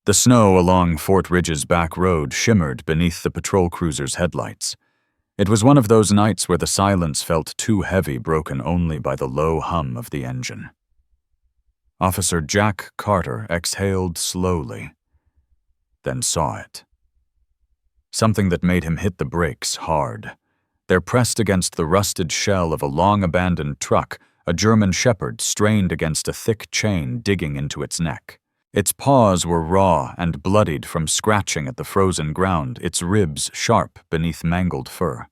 The snow along Fort Ridge's back road shimmered beneath the patrol cruiser's headlights. It was one of those nights where the silence felt too heavy, broken only by the low hum of the engine. Officer Jack Carter exhaled slowly, then saw it. Something that made him hit the brakes hard. There, pressed against the rusted shell of a long-abandoned truck, a German shepherd strained against a thick chain digging into its neck. Its paws were raw and bloodied from scratching at the frozen ground, its ribs sharp beneath mangled fur.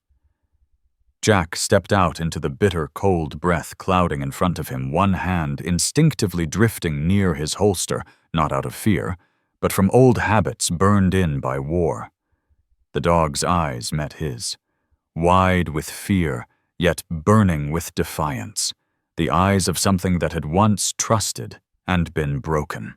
Jack stepped out into the bitter, cold breath clouding in front of him, one hand instinctively drifting near his holster, not out of fear, but from old habits burned in by war. The dog's eyes met his, wide with fear, yet burning with defiance, the eyes of something that had once trusted and been broken.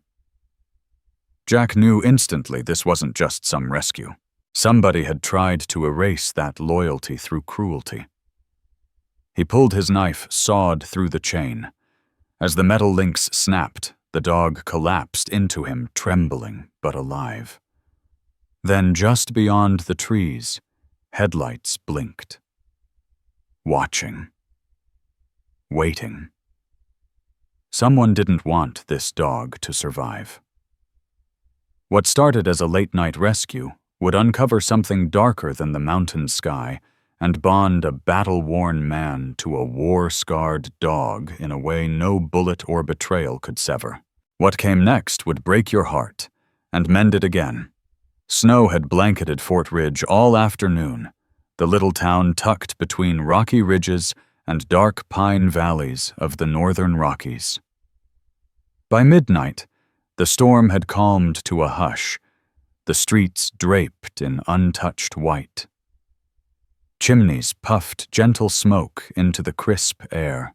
Jack knew instantly this wasn't just some rescue. Somebody had tried to erase that loyalty through cruelty. He pulled his knife, sawed through the chain. As the metal links snapped, the dog collapsed into him, trembling but alive. Then, just beyond the trees, headlights blinked. Watching. Waiting. Someone didn't want this dog to survive. What started as a late-night rescue would uncover something darker than the mountain sky and bond a battle-worn man to a war-scarred dog in a way no bullet or betrayal could sever. What came next would break your heart and mend it again. Snow had blanketed Fort Ridge all afternoon, the little town tucked between rocky ridges and dark pine valleys of the Northern Rockies. By midnight, the storm had calmed to a hush, the streets draped in untouched white. Chimneys puffed gentle smoke into the crisp air.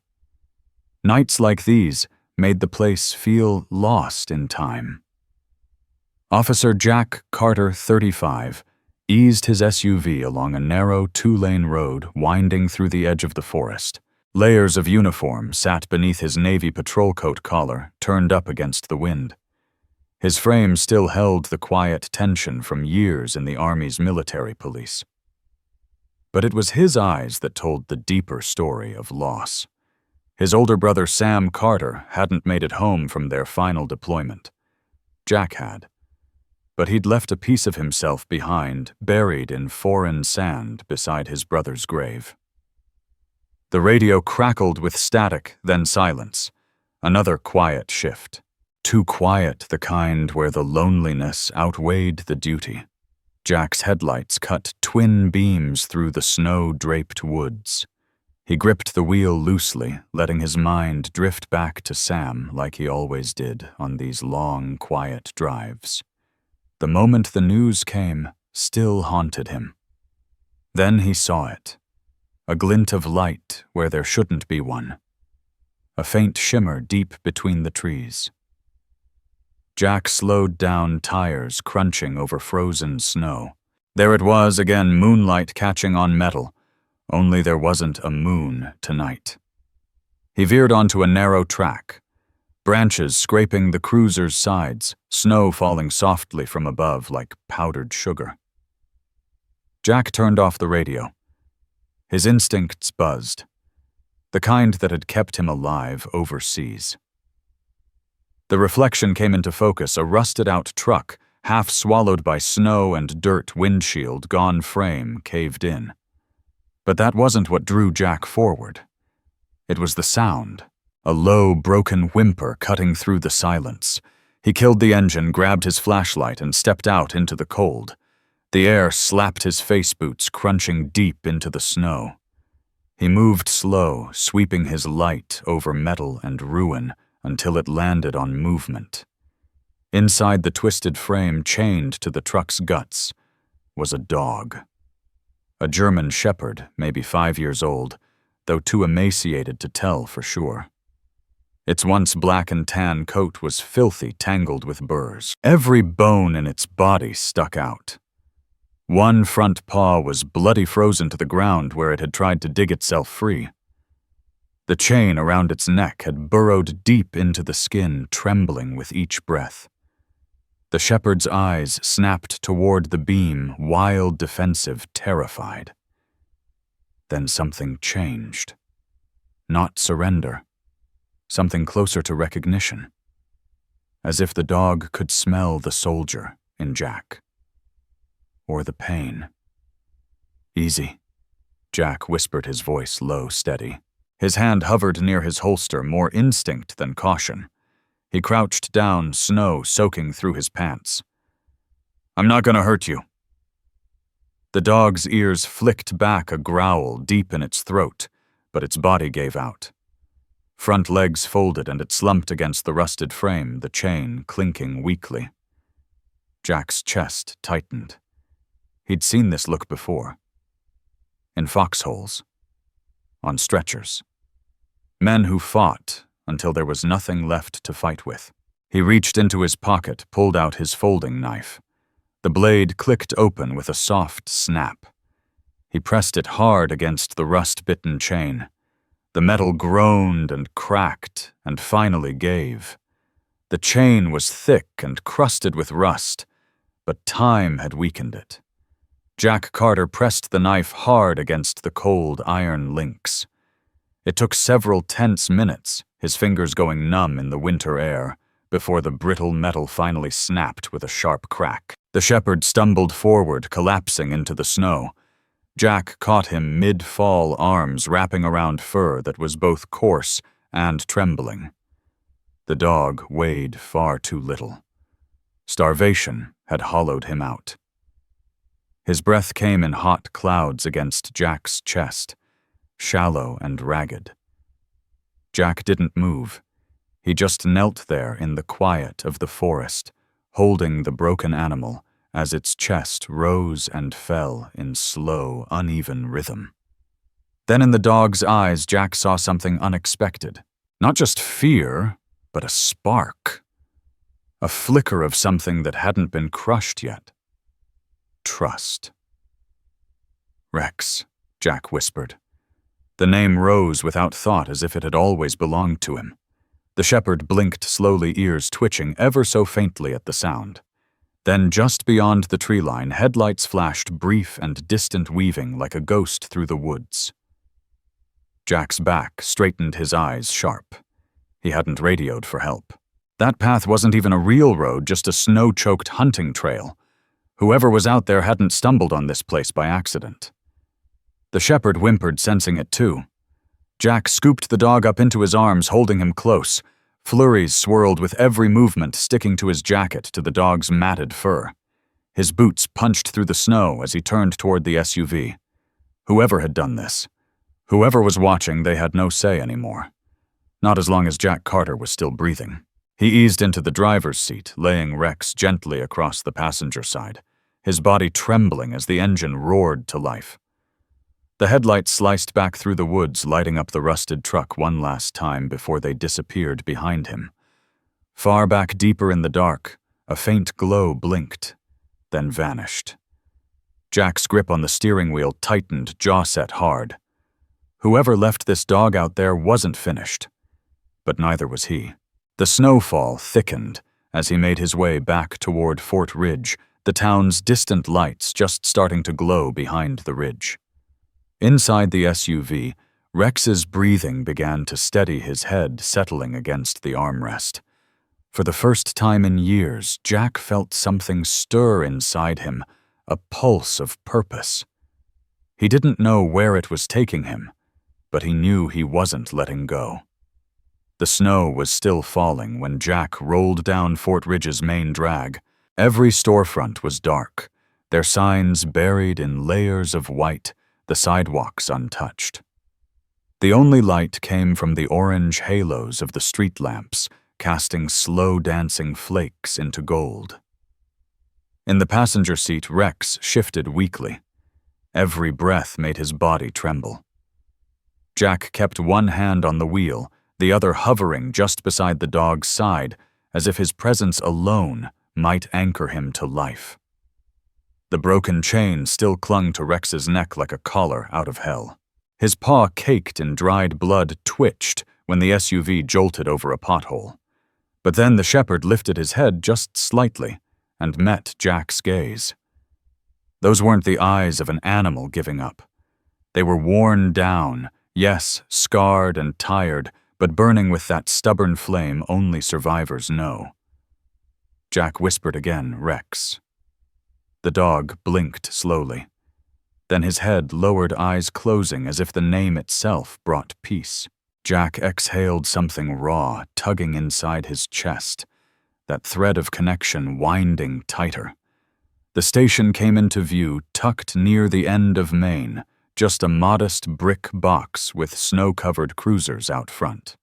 Nights like these made the place feel lost in time. Officer Jack Carter, 35, eased his SUV along a narrow two-lane road winding through the edge of the forest. Layers of uniform sat beneath his navy patrol coat collar, turned up against the wind. His frame still held the quiet tension from years in the Army's military police. But it was his eyes that told the deeper story of loss. His older brother Sam Carter hadn't made it home from their final deployment. Jack had. But he'd left a piece of himself behind, buried in foreign sand beside his brother's grave. The radio crackled with static, then silence. Another quiet shift. Too quiet, the kind where the loneliness outweighed the duty. Jack's headlights cut twin beams through the snow-draped woods. He gripped the wheel loosely, letting his mind drift back to Sam like he always did on these long, quiet drives. The moment the news came still haunted him. Then he saw it. A glint of light where there shouldn't be one. A faint shimmer deep between the trees. Jack slowed down, tires crunching over frozen snow. There it was again, moonlight catching on metal, only there wasn't a moon tonight. He veered onto a narrow track, branches scraping the cruiser's sides, snow falling softly from above like powdered sugar. Jack turned off the radio. His instincts buzzed, the kind that had kept him alive overseas. The reflection came into focus, a rusted-out truck, half swallowed by snow and dirt, windshield, gone frame, caved in. But that wasn't what drew Jack forward. It was the sound, a low, broken whimper cutting through the silence. He killed the engine, grabbed his flashlight, and stepped out into the cold. The air slapped his face boots, crunching deep into the snow. He moved slow, sweeping his light over metal and ruin, until it landed on movement. Inside the twisted frame, chained to the truck's guts, was a dog. A German shepherd, maybe 5 years old, though too emaciated to tell for sure. Its once black and tan coat was filthy, tangled with burrs. Every bone in its body stuck out. One front paw was bloody frozen to the ground where it had tried to dig itself free. The chain around its neck had burrowed deep into the skin, trembling with each breath. The shepherd's eyes snapped toward the beam, wild, defensive, terrified. Then something changed. Not surrender. Something closer to recognition. As if the dog could smell the soldier in Jack. Or the pain. "Easy," Jack whispered, his voice low, steady. His hand hovered near his holster, more instinct than caution. He crouched down, snow soaking through his pants. "I'm not gonna hurt you." The dog's ears flicked back a growl deep in its throat, but its body gave out. Front legs folded and it slumped against the rusted frame, the chain clinking weakly. Jack's chest tightened. He'd seen this look before. In foxholes. On stretchers. Men who fought until there was nothing left to fight with. He reached into his pocket, pulled out his folding knife. The blade clicked open with a soft snap. He pressed it hard against the rust-bitten chain. The metal groaned and cracked and finally gave. The chain was thick and crusted with rust, but time had weakened it. Jack Carter pressed the knife hard against the cold iron links. It took several tense minutes, his fingers going numb in the winter air, before the brittle metal finally snapped with a sharp crack. The shepherd stumbled forward, collapsing into the snow. Jack caught him mid-fall, arms wrapping around fur that was both coarse and trembling. The dog weighed far too little. Starvation had hollowed him out. His breath came in hot clouds against Jack's chest, shallow and ragged. Jack didn't move. He just knelt there in the quiet of the forest, holding the broken animal as its chest rose and fell in slow, uneven rhythm. Then in the dog's eyes, Jack saw something unexpected. Not just fear, but a spark. A flicker of something that hadn't been crushed yet. Trust. "Rex," Jack whispered. The name rose without thought, as if it had always belonged to him. The shepherd blinked slowly, ears twitching ever so faintly at the sound. Then just beyond the tree line, headlights flashed brief and distant, weaving like a ghost through the woods. Jack's back straightened, his eyes sharp. He hadn't radioed for help. That path wasn't even a real road, just a snow-choked hunting trail. Whoever was out there hadn't stumbled on this place by accident. The shepherd whimpered, sensing it too. Jack scooped the dog up into his arms, holding him close. Flurries swirled with every movement, sticking to his jacket, to the dog's matted fur. His boots punched through the snow as he turned toward the SUV. Whoever had done this, whoever was watching, they had no say anymore. Not as long as Jack Carter was still breathing. He eased into the driver's seat, laying Rex gently across the passenger side, his body trembling as the engine roared to life. The headlights sliced back through the woods, lighting up the rusted truck one last time before they disappeared behind him. Far back, deeper in the dark, a faint glow blinked, then vanished. Jack's grip on the steering wheel tightened, jaw set hard. Whoever left this dog out there wasn't finished. But neither was he. The snowfall thickened as he made his way back toward Fort Ridge, the town's distant lights just starting to glow behind the ridge. Inside the SUV, Rex's breathing began to steady, his head settling against the armrest. For the first time in years, Jack felt something stir inside him, a pulse of purpose. He didn't know where it was taking him, but he knew he wasn't letting go. The snow was still falling when Jack rolled down Fort Ridge's main drag. Every storefront was dark, their signs buried in layers of white, the sidewalks untouched. The only light came from the orange halos of the street lamps, casting slow dancing flakes into gold. In the passenger seat, Rex shifted weakly. Every breath made his body tremble. Jack kept one hand on the wheel, the other hovering just beside the dog's side, as if his presence alone might anchor him to life. The broken chain still clung to Rex's neck like a collar out of hell. His paw, caked in dried blood, twitched when the SUV jolted over a pothole. But then the shepherd lifted his head just slightly, and met Jack's gaze. Those weren't the eyes of an animal giving up. They were worn down, yes, scarred and tired, but burning with that stubborn flame only survivors know. Jack whispered again, "Rex." The dog blinked slowly. Then his head lowered, eyes closing as if the name itself brought peace. Jack exhaled something raw, tugging inside his chest, that thread of connection winding tighter. The station came into view, tucked near the end of Maine, just a modest brick box with snow-covered cruisers out front.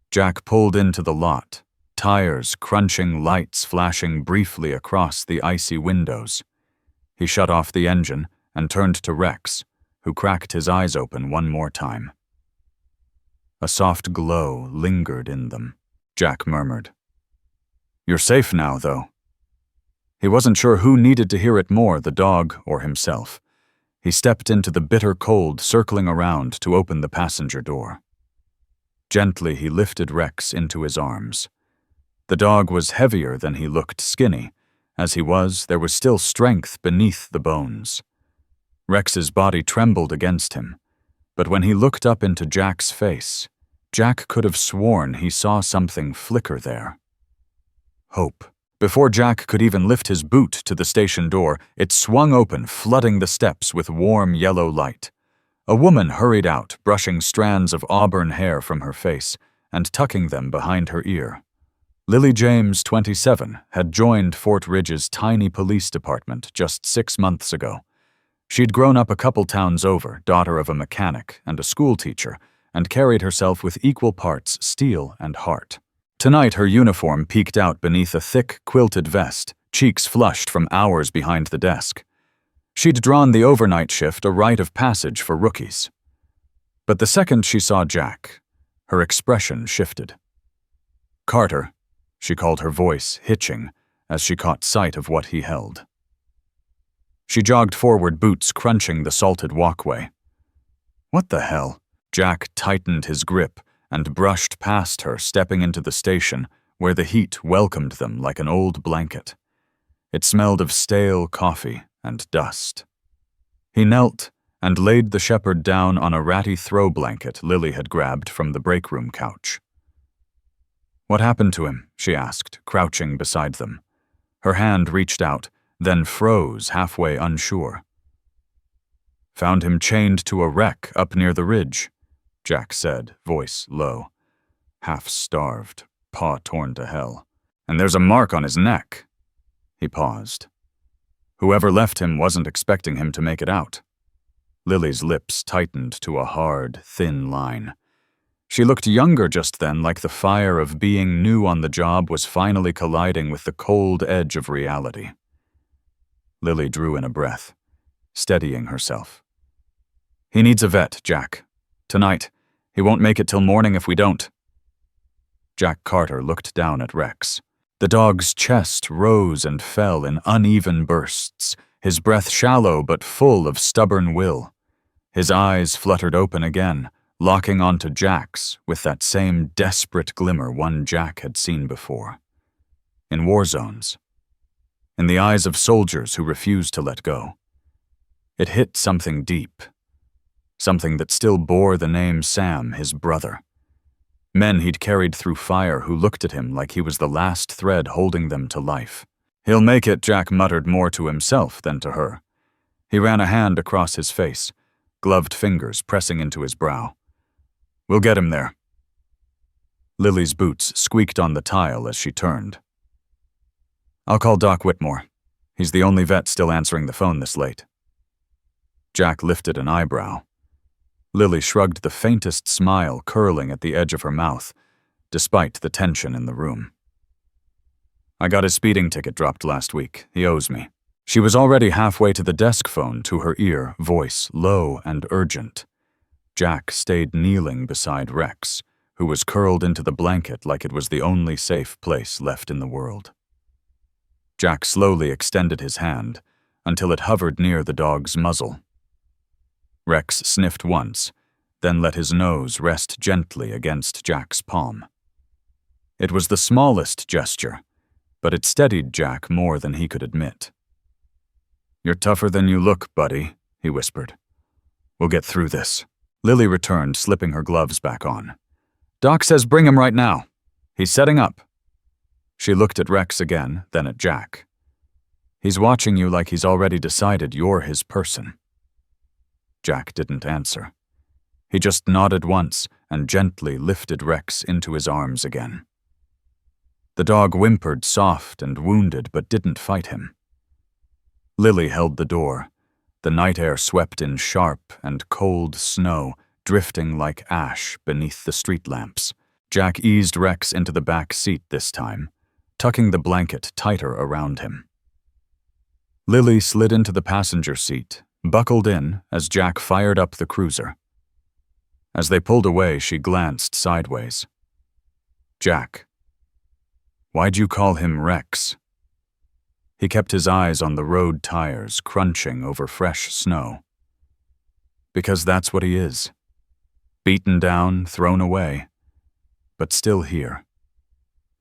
Jack pulled into the lot, tires crunching, lights flashing briefly across the icy windows. He shut off the engine and turned to Rex, who cracked his eyes open one more time. A soft glow lingered in them. Jack murmured, "You're safe now, though." He wasn't sure who needed to hear it more, the dog or himself. He stepped into the bitter cold, circling around to open the passenger door. Gently, he lifted Rex into his arms. The dog was heavier than he looked, skinny. As he was, there was still strength beneath the bones. Rex's body trembled against him, but when he looked up into Jack's face, Jack could have sworn he saw something flicker there. Hope. Before Jack could even lift his boot to the station door, it swung open, flooding the steps with warm yellow light. A woman hurried out, brushing strands of auburn hair from her face and tucking them behind her ear. Lily James, 27, had joined Fort Ridge's tiny police department just 6 months ago. She'd grown up a couple towns over, daughter of a mechanic and a schoolteacher, and carried herself with equal parts steel and heart. Tonight, her uniform peeked out beneath a thick, quilted vest, cheeks flushed from hours behind the desk. She'd drawn the overnight shift a rite of passage for rookies. But the second she saw Jack, her expression shifted. "Carter," she called, her voice hitching as she caught sight of what he held. She jogged forward, boots crunching the salted walkway. "What the hell?" Jack tightened his grip and brushed past her, stepping into the station, where the heat welcomed them like an old blanket. It smelled of stale coffee and dust. He knelt and laid the shepherd down on a ratty throw blanket Lily had grabbed from the break room couch. "What happened to him?" she asked, crouching beside them. Her hand reached out, then froze, halfway unsure. "Found him chained to a wreck up near the ridge," Jack said, voice low. "Half-starved, paw torn to hell. And there's a mark on his neck." He paused. Whoever left him wasn't expecting him to make it out. Lily's lips tightened to a hard, thin line. She looked younger just then, like the fire of being new on the job was finally colliding with the cold edge of reality. Lily drew in a breath, steadying herself. "He needs a vet, Jack. Tonight. He won't make it till morning if we don't." Jack Carter looked down at Rex. The dog's chest rose and fell in uneven bursts, his breath shallow but full of stubborn will. His eyes fluttered open again, locking onto Jack's with that same desperate glimmer one Jack had seen before. In war zones. In the eyes of soldiers who refused to let go. It hit something deep. Something that still bore the name Sam, his brother. Men he'd carried through fire who looked at him like he was the last thread holding them to life. "He'll make it," Jack muttered more to himself than to her. He ran a hand across his face, gloved fingers pressing into his brow. "We'll get him there." Lily's boots squeaked on the tile as she turned. "I'll call Doc Whitmore. He's the only vet still answering the phone this late." Jack lifted an eyebrow. Lily shrugged, the faintest smile curling at the edge of her mouth, despite the tension in the room. "I got his speeding ticket dropped last week. He owes me." She was already halfway to the desk phone, to her ear, voice low and urgent. Jack stayed kneeling beside Rex, who was curled into the blanket like it was the only safe place left in the world. Jack slowly extended his hand until it hovered near the dog's muzzle. Rex sniffed once, then let his nose rest gently against Jack's palm. It was the smallest gesture, but it steadied Jack more than he could admit. "You're tougher than you look, buddy," he whispered. "We'll get through this." Lily returned, slipping her gloves back on. "Doc says bring him right now. He's setting up." She looked at Rex again, then at Jack. "He's watching you like he's already decided you're his person." Jack didn't answer. He just nodded once and gently lifted Rex into his arms again. The dog whimpered, soft and wounded, but didn't fight him. Lily held the door. The night air swept in sharp and cold snow, drifting like ash beneath the street lamps. Jack eased Rex into the back seat this time, tucking the blanket tighter around him. Lily slid into the passenger seat, buckled in as Jack fired up the cruiser. As they pulled away, she glanced sideways. "Jack. Why'd you call him Rex?" He kept his eyes on the road tires crunching over fresh snow. "Because that's what he is. Beaten down, thrown away, but still here.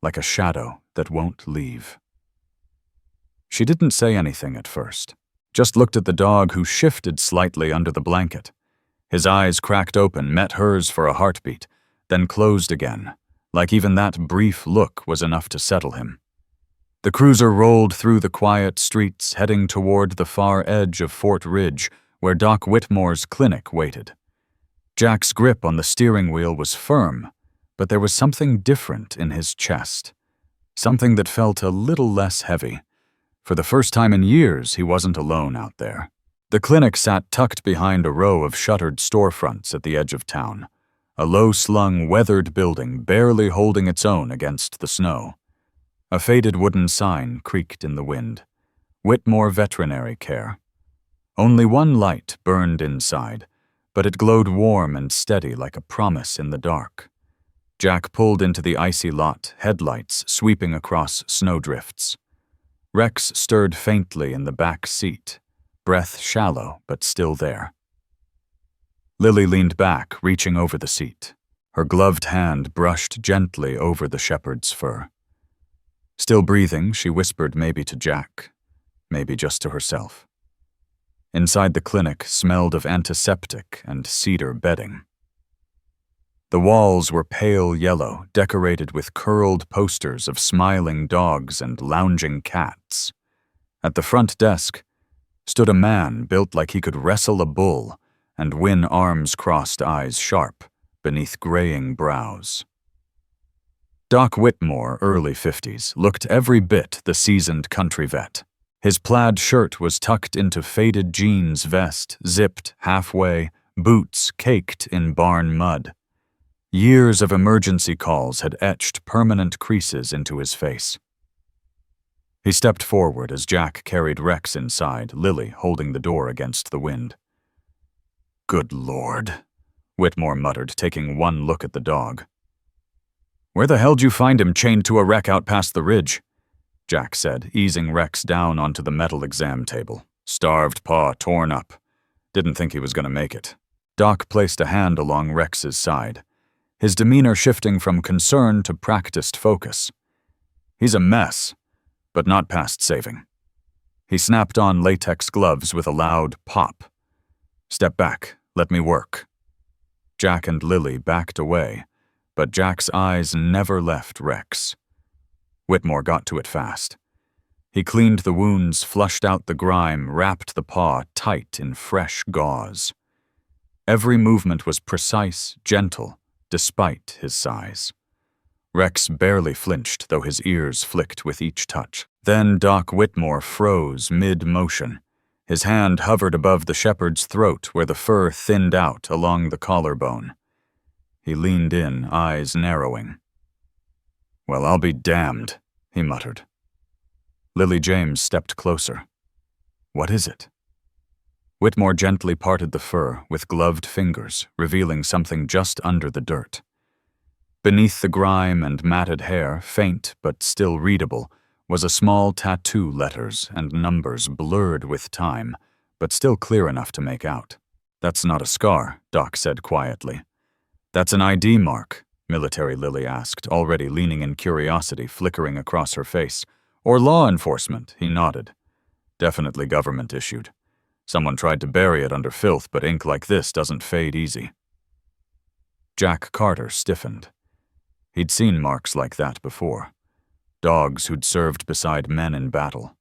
Like a shadow that won't leave." She didn't say anything at first, just looked at the dog, who shifted slightly under the blanket. His eyes cracked open, met hers for a heartbeat, then closed again, like even that brief look was enough to settle him. The cruiser rolled through the quiet streets, heading toward the far edge of Fort Ridge, where Doc Whitmore's clinic waited. Jack's grip on the steering wheel was firm, but there was something different in his chest, something that felt a little less heavy. For the first time in years, he wasn't alone out there. The clinic sat tucked behind a row of shuttered storefronts at the edge of town, a low-slung, weathered building barely holding its own against the snow. A faded wooden sign creaked in the wind. Whitmore Veterinary Care. Only one light burned inside, but it glowed warm and steady like a promise in the dark. Jack pulled into the icy lot, headlights sweeping across snowdrifts. Rex stirred faintly in the back seat, breath shallow but still there. Lily leaned back, reaching over the seat. Her gloved hand brushed gently over the shepherd's fur. Still breathing, she whispered maybe to Jack, maybe just to herself. Inside the clinic smelled of antiseptic and cedar bedding. The walls were pale yellow, decorated with curled posters of smiling dogs and lounging cats. At the front desk stood a man built like he could wrestle a bull and win arms crossed, eyes sharp, beneath graying brows. Doc Whitmore, early 50s, looked every bit the seasoned country vet. His plaid shirt was tucked into faded jeans vest, zipped halfway, boots caked in barn mud. Years of emergency calls had etched permanent creases into his face. He stepped forward as Jack carried Rex inside, Lily holding the door against the wind. "Good Lord," Whitmore muttered, taking one look at the dog. "Where the hell'd you find him chained to a wreck out past the ridge?" Jack said, easing Rex down onto the metal exam table. "Starved paw, torn up. Didn't think he was going to make it." Doc placed a hand along Rex's side, his demeanor shifting from concern to practiced focus. "He's a mess, but not past saving." He snapped on latex gloves with a loud pop. "Step back, let me work." Jack and Lily backed away, but Jack's eyes never left Rex. Whitmore got to it fast. He cleaned the wounds, flushed out the grime, wrapped the paw tight in fresh gauze. Every movement was precise, gentle, despite his size. Rex barely flinched, though his ears flicked with each touch. Then Doc Whitmore froze mid-motion. His hand hovered above the shepherd's throat where the fur thinned out along the collarbone. He leaned in, eyes narrowing. "Well, I'll be damned," he muttered. Lily James stepped closer. "What is it?" Whitmore gently parted the fur with gloved fingers, revealing something just under the dirt. Beneath the grime and matted hair, faint but still readable, was a small tattoo, letters and numbers blurred with time, but still clear enough to make out. "That's not a scar," Doc said quietly. "That's an ID mark," Military Lily asked, already leaning in curiosity flickering across her face. Or law enforcement, he nodded. Definitely government issued. Someone tried to bury it under filth, but ink like this doesn't fade easy. Jack Carter stiffened. He'd seen marks like that before. Dogs who'd served beside men in battle.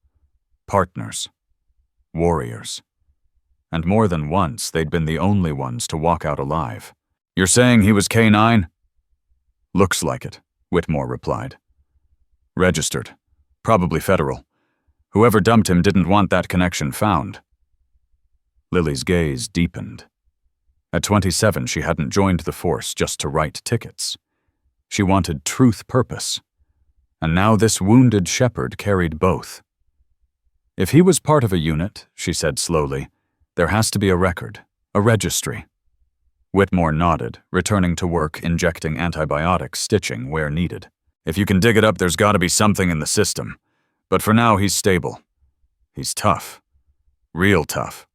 Partners. Warriors. And more than once, they'd been the only ones to walk out alive. "You're saying he was K9? "Looks like it," Whitmore replied. "Registered. Probably federal. Whoever dumped him didn't want that connection found." Lily's gaze deepened. At 27, she hadn't joined the force just to write tickets. She wanted truth purpose. And now this wounded shepherd carried both. "If he was part of a unit," she said slowly, "there has to be a record, a registry." Whitmore nodded, returning to work injecting antibiotic stitching where needed. "If you can dig it up, there's got to be something in the system. But for now, he's stable. He's tough. Real tough."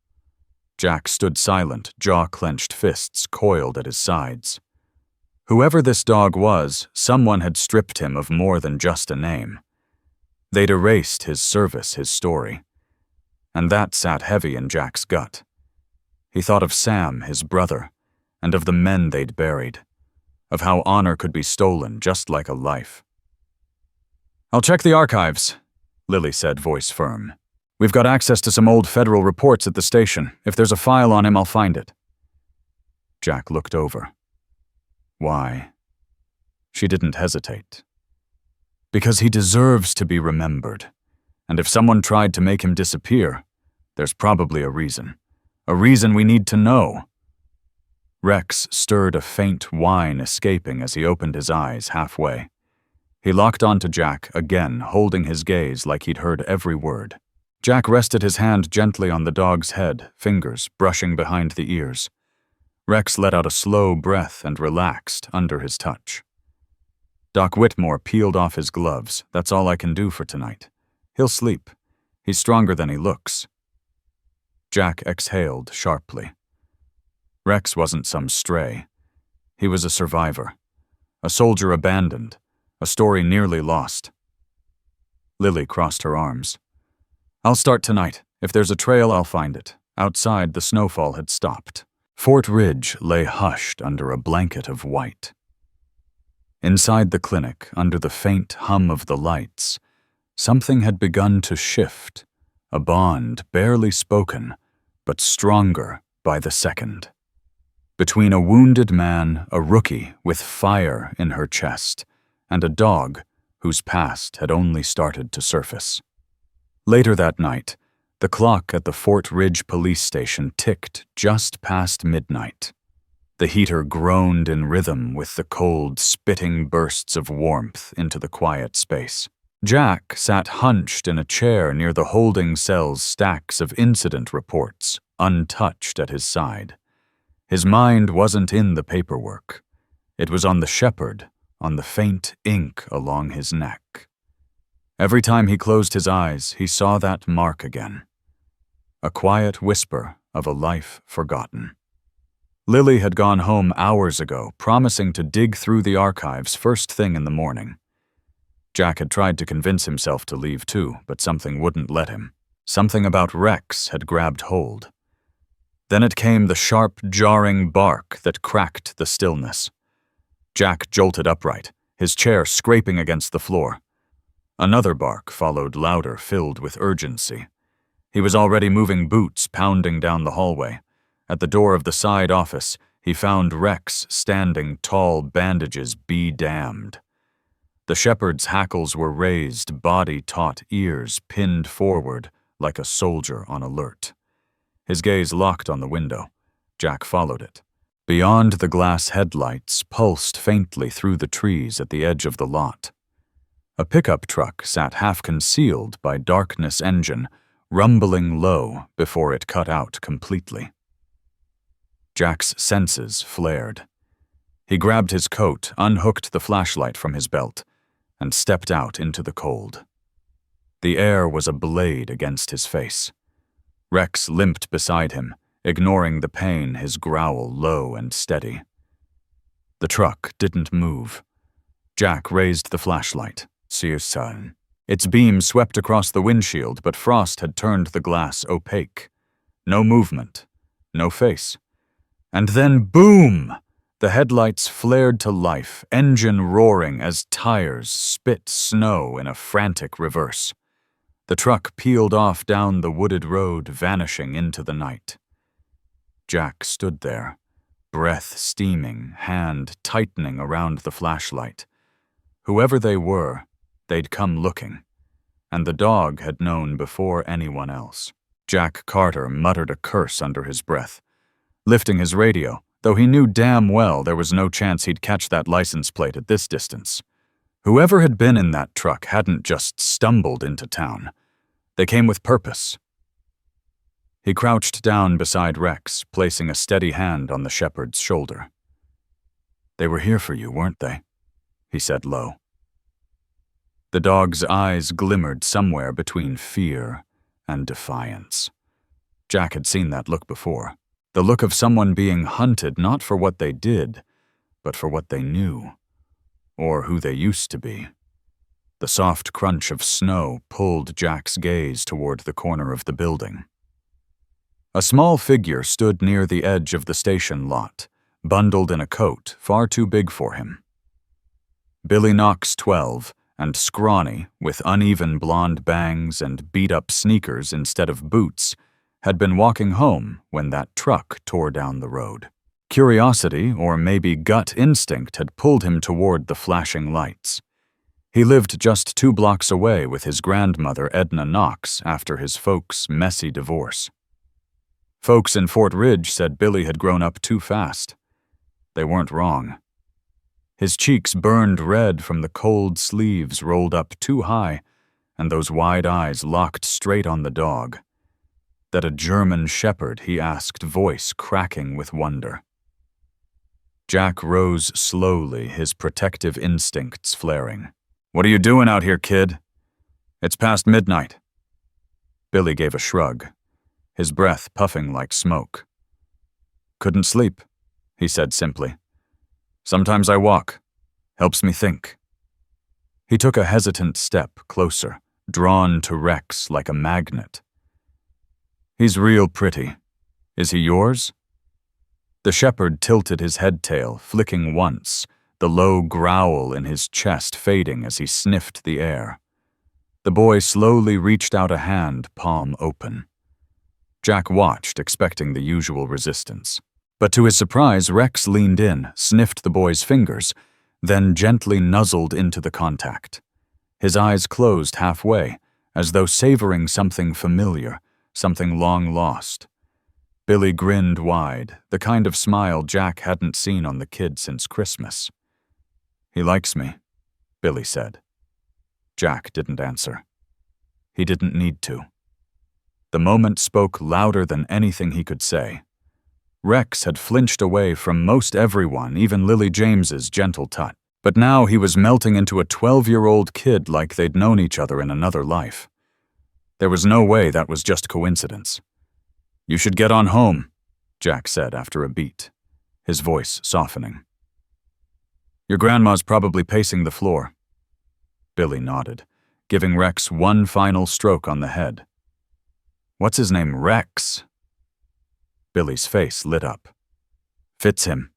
Jack stood silent, jaw-clenched fists coiled at his sides. Whoever this dog was, someone had stripped him of more than just a name. They'd erased his service, his story. And that sat heavy in Jack's gut. He thought of Sam, his brother, and of the men they'd buried, of how honor could be stolen just like a life. "I'll check the archives," Lily said, voice firm. "We've got access to some old federal reports at the station. If there's a file on him, I'll find it." Jack looked over. Why? She didn't hesitate. Because he deserves to be remembered. And if someone tried to make him disappear, there's probably a reason. A reason we need to know. Rex stirred a faint whine escaping as he opened his eyes halfway. He locked onto Jack again, holding his gaze like he'd heard every word. Jack rested his hand gently on the dog's head, fingers brushing behind the ears. Rex let out a slow breath and relaxed under his touch. Doc Whitmore peeled off his gloves. "That's all I can do for tonight. He'll sleep. He's stronger than he looks." Jack exhaled sharply. Rex wasn't some stray. He was a survivor. A soldier abandoned. A story nearly lost. Lily crossed her arms. "I'll start tonight. If there's a trail, I'll find it." Outside, the snowfall had stopped. Fort Ridge lay hushed under a blanket of white. Inside the clinic, under the faint hum of the lights, something had begun to shift, a bond barely spoken, but stronger by the second. Between a wounded man, a rookie with fire in her chest, and a dog whose past had only started to surface. Later that night, the clock at the Fort Ridge police station ticked just past midnight. The heater groaned in rhythm with the cold, spitting bursts of warmth into the quiet space. Jack sat hunched in a chair near the holding cell's stacks of incident reports, untouched at his side. His mind wasn't in the paperwork. It was on the shepherd, on the faint ink along his neck. Every time he closed his eyes, he saw that mark again. A quiet whisper of a life forgotten. Lily had gone home hours ago, promising to dig through the archives first thing in the morning. Jack had tried to convince himself to leave too, but something wouldn't let him. Something about Rex had grabbed hold. Then it came the sharp, jarring bark that cracked the stillness. Jack jolted upright, his chair scraping against the floor. Another bark followed, louder, filled with urgency. He was already moving boots, pounding down the hallway. At the door of the side office, he found Rex standing tall, bandages be damned. The shepherd's hackles were raised, body taut, ears pinned forward like a soldier on alert. His gaze locked on the window. Jack followed it. Beyond, the glass headlights pulsed faintly through the trees at the edge of the lot. A pickup truck sat half-concealed by darkness engine, rumbling low before it cut out completely. Jack's senses flared. He grabbed his coat, unhooked the flashlight from his belt, and stepped out into the cold. The air was a blade against his face. Rex limped beside him, ignoring the pain, his growl low and steady. The truck didn't move. Jack raised the flashlight. "See you, son." Its beam swept across the windshield, but frost had turned the glass opaque. No movement, no face. And then boom! The headlights flared to life, engine roaring as tires spit snow in a frantic reverse. The truck peeled off down the wooded road, vanishing into the night. Jack stood there, breath steaming, hand tightening around the flashlight. Whoever they were, they'd come looking, and the dog had known before anyone else. Jack Carter muttered a curse under his breath, lifting his radio, though he knew damn well there was no chance he'd catch that license plate at this distance. Whoever had been in that truck hadn't just stumbled into town. They came with purpose. He crouched down beside Rex, placing a steady hand on the shepherd's shoulder. "They were here for you, weren't they?" he said low. The dog's eyes glimmered somewhere between fear and defiance. Jack had seen that look before. The look of someone being hunted not for what they did, but for what they knew, or who they used to be. The soft crunch of snow pulled Jack's gaze toward the corner of the building. A small figure stood near the edge of the station lot, bundled in a coat far too big for him. Billy Knox, 12, and scrawny, with uneven blonde bangs and beat-up sneakers instead of boots, had been walking home when that truck tore down the road. Curiosity, or maybe gut instinct, had pulled him toward the flashing lights. He lived just 2 blocks away with his grandmother, Edna Knox, after his folks' messy divorce. Folks in Fort Ridge said Billy had grown up too fast. They weren't wrong. His cheeks burned red from the cold sleeves rolled up too high, and those wide eyes locked straight on the dog. That a German shepherd, he asked, voice cracking with wonder. Jack rose slowly, his protective instincts flaring. "What are you doing out here, kid? It's past midnight." Billy gave a shrug, his breath puffing like smoke. "Couldn't sleep," he said simply. "Sometimes I walk. Helps me think." He took a hesitant step closer, drawn to Rex like a magnet. "He's real pretty. Is he yours?" The shepherd tilted his head-tail, flicking once, the low growl in his chest fading as he sniffed the air. The boy slowly reached out a hand, palm open. Jack watched, expecting the usual resistance. But to his surprise, Rex leaned in, sniffed the boy's fingers, then gently nuzzled into the contact. His eyes closed halfway, as though savoring something familiar, something long lost. Billy grinned wide, the kind of smile Jack hadn't seen on the kid since Christmas. "He likes me," Billy said. Jack didn't answer. He didn't need to. The moment spoke louder than anything he could say. Rex had flinched away from most everyone, even Lily James's gentle touch. But now he was melting into a 12-year-old kid like they'd known each other in another life. There was no way that was just coincidence. "You should get on home," Jack said after a beat, his voice softening. "Your grandma's probably pacing the floor." Billy nodded, giving Rex one final stroke on the head. "What's his name, Rex?" Billy's face lit up. "Fits him."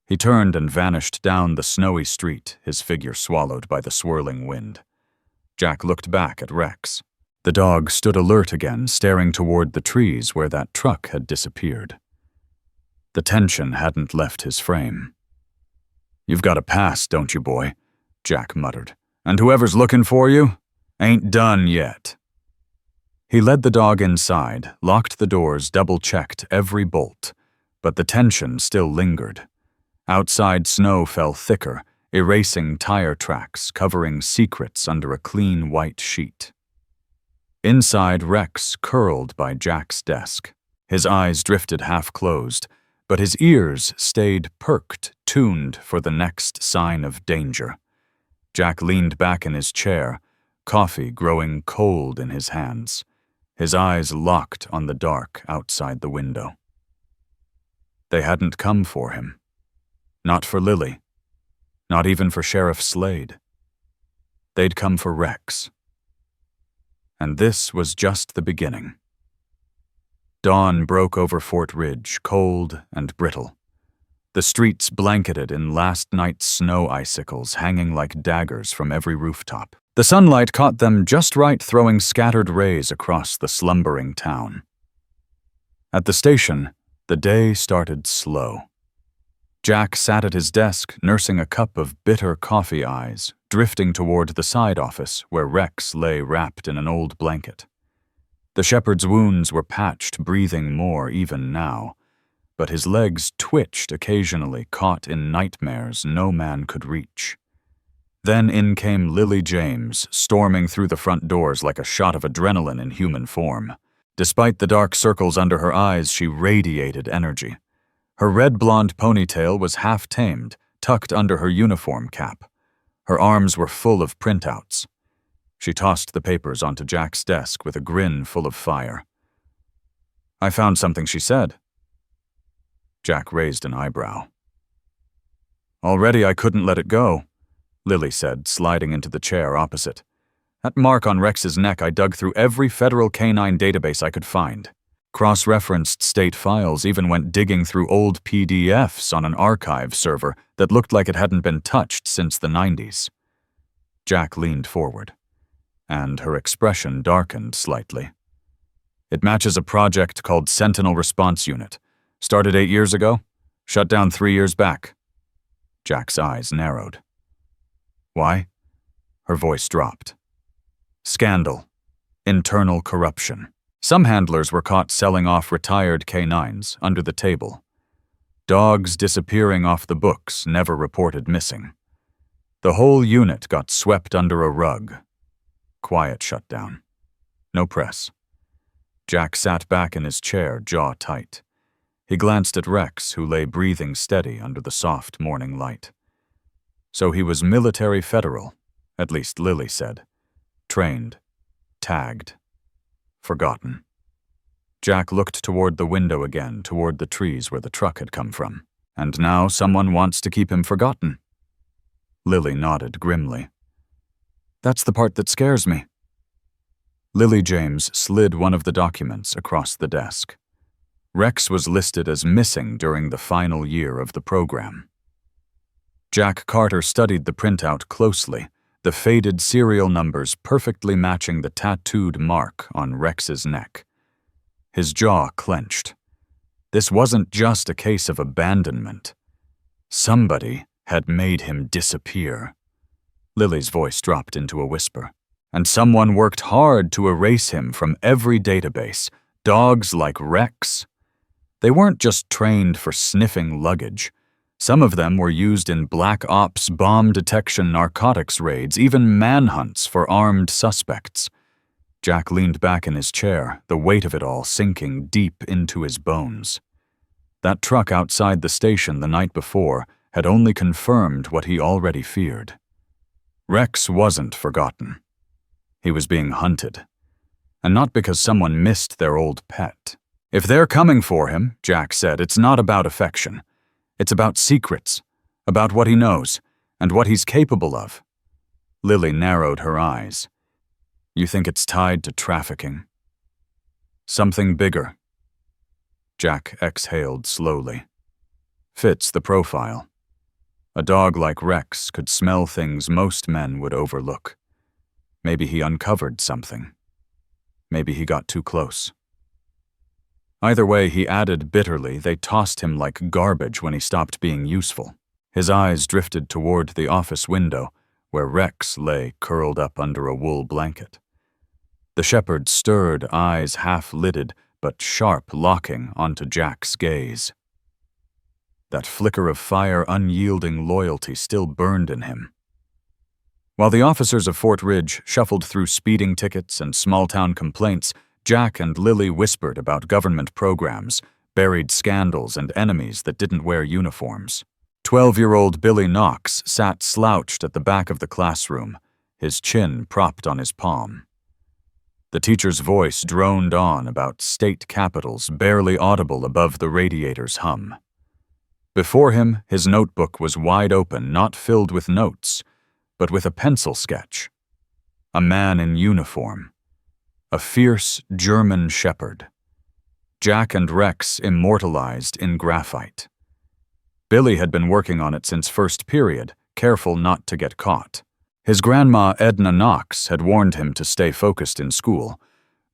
He turned and vanished down the snowy street, his figure swallowed by the swirling wind. Jack looked back at Rex. The dog stood alert again, staring toward the trees where that truck had disappeared. The tension hadn't left his frame. "You've got a pass, don't you, boy?" Jack muttered. "And whoever's looking for you ain't done yet." He led the dog inside, locked the doors, double-checked every bolt, but the tension still lingered. Outside snow fell thicker, erasing tire tracks, covering secrets under a clean white sheet. Inside, Rex curled by Jack's desk. His eyes drifted half-closed, but his ears stayed perked, tuned for the next sign of danger. Jack leaned back in his chair, coffee growing cold in his hands, his eyes locked on the dark outside the window. They hadn't come for him. Not for Lily. Not even for Sheriff Slade. They'd come for Rex. And this was just the beginning. Dawn broke over Fort Ridge, cold and brittle. The streets blanketed in last night's snow icicles hanging like daggers from every rooftop. The sunlight caught them just right, throwing scattered rays across the slumbering town. At the station, the day started slow. Jack sat at his desk, nursing a cup of bitter coffee eyes, drifting toward the side office where Rex lay wrapped in an old blanket. The shepherd's wounds were patched, breathing more even now, but his legs twitched occasionally, caught in nightmares no man could reach. Then in came Lily James, storming through the front doors like a shot of adrenaline in human form. Despite the dark circles under her eyes, she radiated energy. Her red-blonde ponytail was half-tamed, tucked under her uniform cap. Her arms were full of printouts. She tossed the papers onto Jack's desk with a grin full of fire. "I found something," she said. Jack raised an eyebrow. "Already I couldn't let it go," Lily said, sliding into the chair opposite. "That mark on Rex's neck, I dug through every federal canine database I could find. Cross-referenced state files, even went digging through old PDFs on an archive server that looked like it hadn't been touched since the 90s. Jack leaned forward, and her expression darkened slightly. "It matches a project called Sentinel Response Unit. Started 8 years ago, shut down 3 years back." Jack's eyes narrowed. "Why?" Her voice dropped. "Scandal. Internal corruption. Some handlers were caught selling off retired canines under the table. Dogs disappearing off the books, never reported missing. The whole unit got swept under a rug. Quiet shutdown. No press." Jack sat back in his chair, jaw tight. He glanced at Rex, who lay breathing steady under the soft morning light. So he was military federal, at least Lily said. Trained. Tagged. Forgotten. Jack looked toward the window again, toward the trees where the truck had come from. And now someone wants to keep him forgotten. Lily nodded grimly. "That's the part that scares me." Lily James slid one of the documents across the desk. Rex was listed as missing during the final year of the program. Jack Carter studied the printout closely, the faded serial numbers perfectly matching the tattooed mark on Rex's neck. His jaw clenched. This wasn't just a case of abandonment. Somebody had made him disappear. Lily's voice dropped into a whisper. And someone worked hard to erase him from every database. Dogs like Rex. They weren't just trained for sniffing luggage. Some of them were used in black ops, bomb detection, narcotics raids, even manhunts for armed suspects. Jack leaned back in his chair, the weight of it all sinking deep into his bones. That truck outside the station the night before had only confirmed what he already feared. Rex wasn't forgotten. He was being hunted. And not because someone missed their old pet. "If they're coming for him," Jack said, "it's not about affection. It's about secrets, about what he knows, and what he's capable of." Lily narrowed her eyes. "You think it's tied to trafficking?" "Something bigger." Jack exhaled slowly. "Fits the profile. A dog like Rex could smell things most men would overlook. Maybe he uncovered something. Maybe he got too close." Either way, he added bitterly, they tossed him like garbage when he stopped being useful. His eyes drifted toward the office window, where Rex lay curled up under a wool blanket. The shepherd stirred, eyes half-lidded, but sharp, locking onto Jack's gaze. That flicker of fire, unyielding loyalty still burned in him. While the officers of Fort Ridge shuffled through speeding tickets and small-town complaints, Jack and Lily whispered about government programs, buried scandals, and enemies that didn't wear uniforms. 12-year-old Billy Knox sat slouched at the back of the classroom, his chin propped on his palm. The teacher's voice droned on about state capitals, barely audible above the radiator's hum. Before him, his notebook was wide open, not filled with notes, but with a pencil sketch, a man in uniform, a fierce German shepherd. Jack and Rex immortalized in graphite. Billy had been working on it since first period, careful not to get caught. His grandma Edna Knox had warned him to stay focused in school,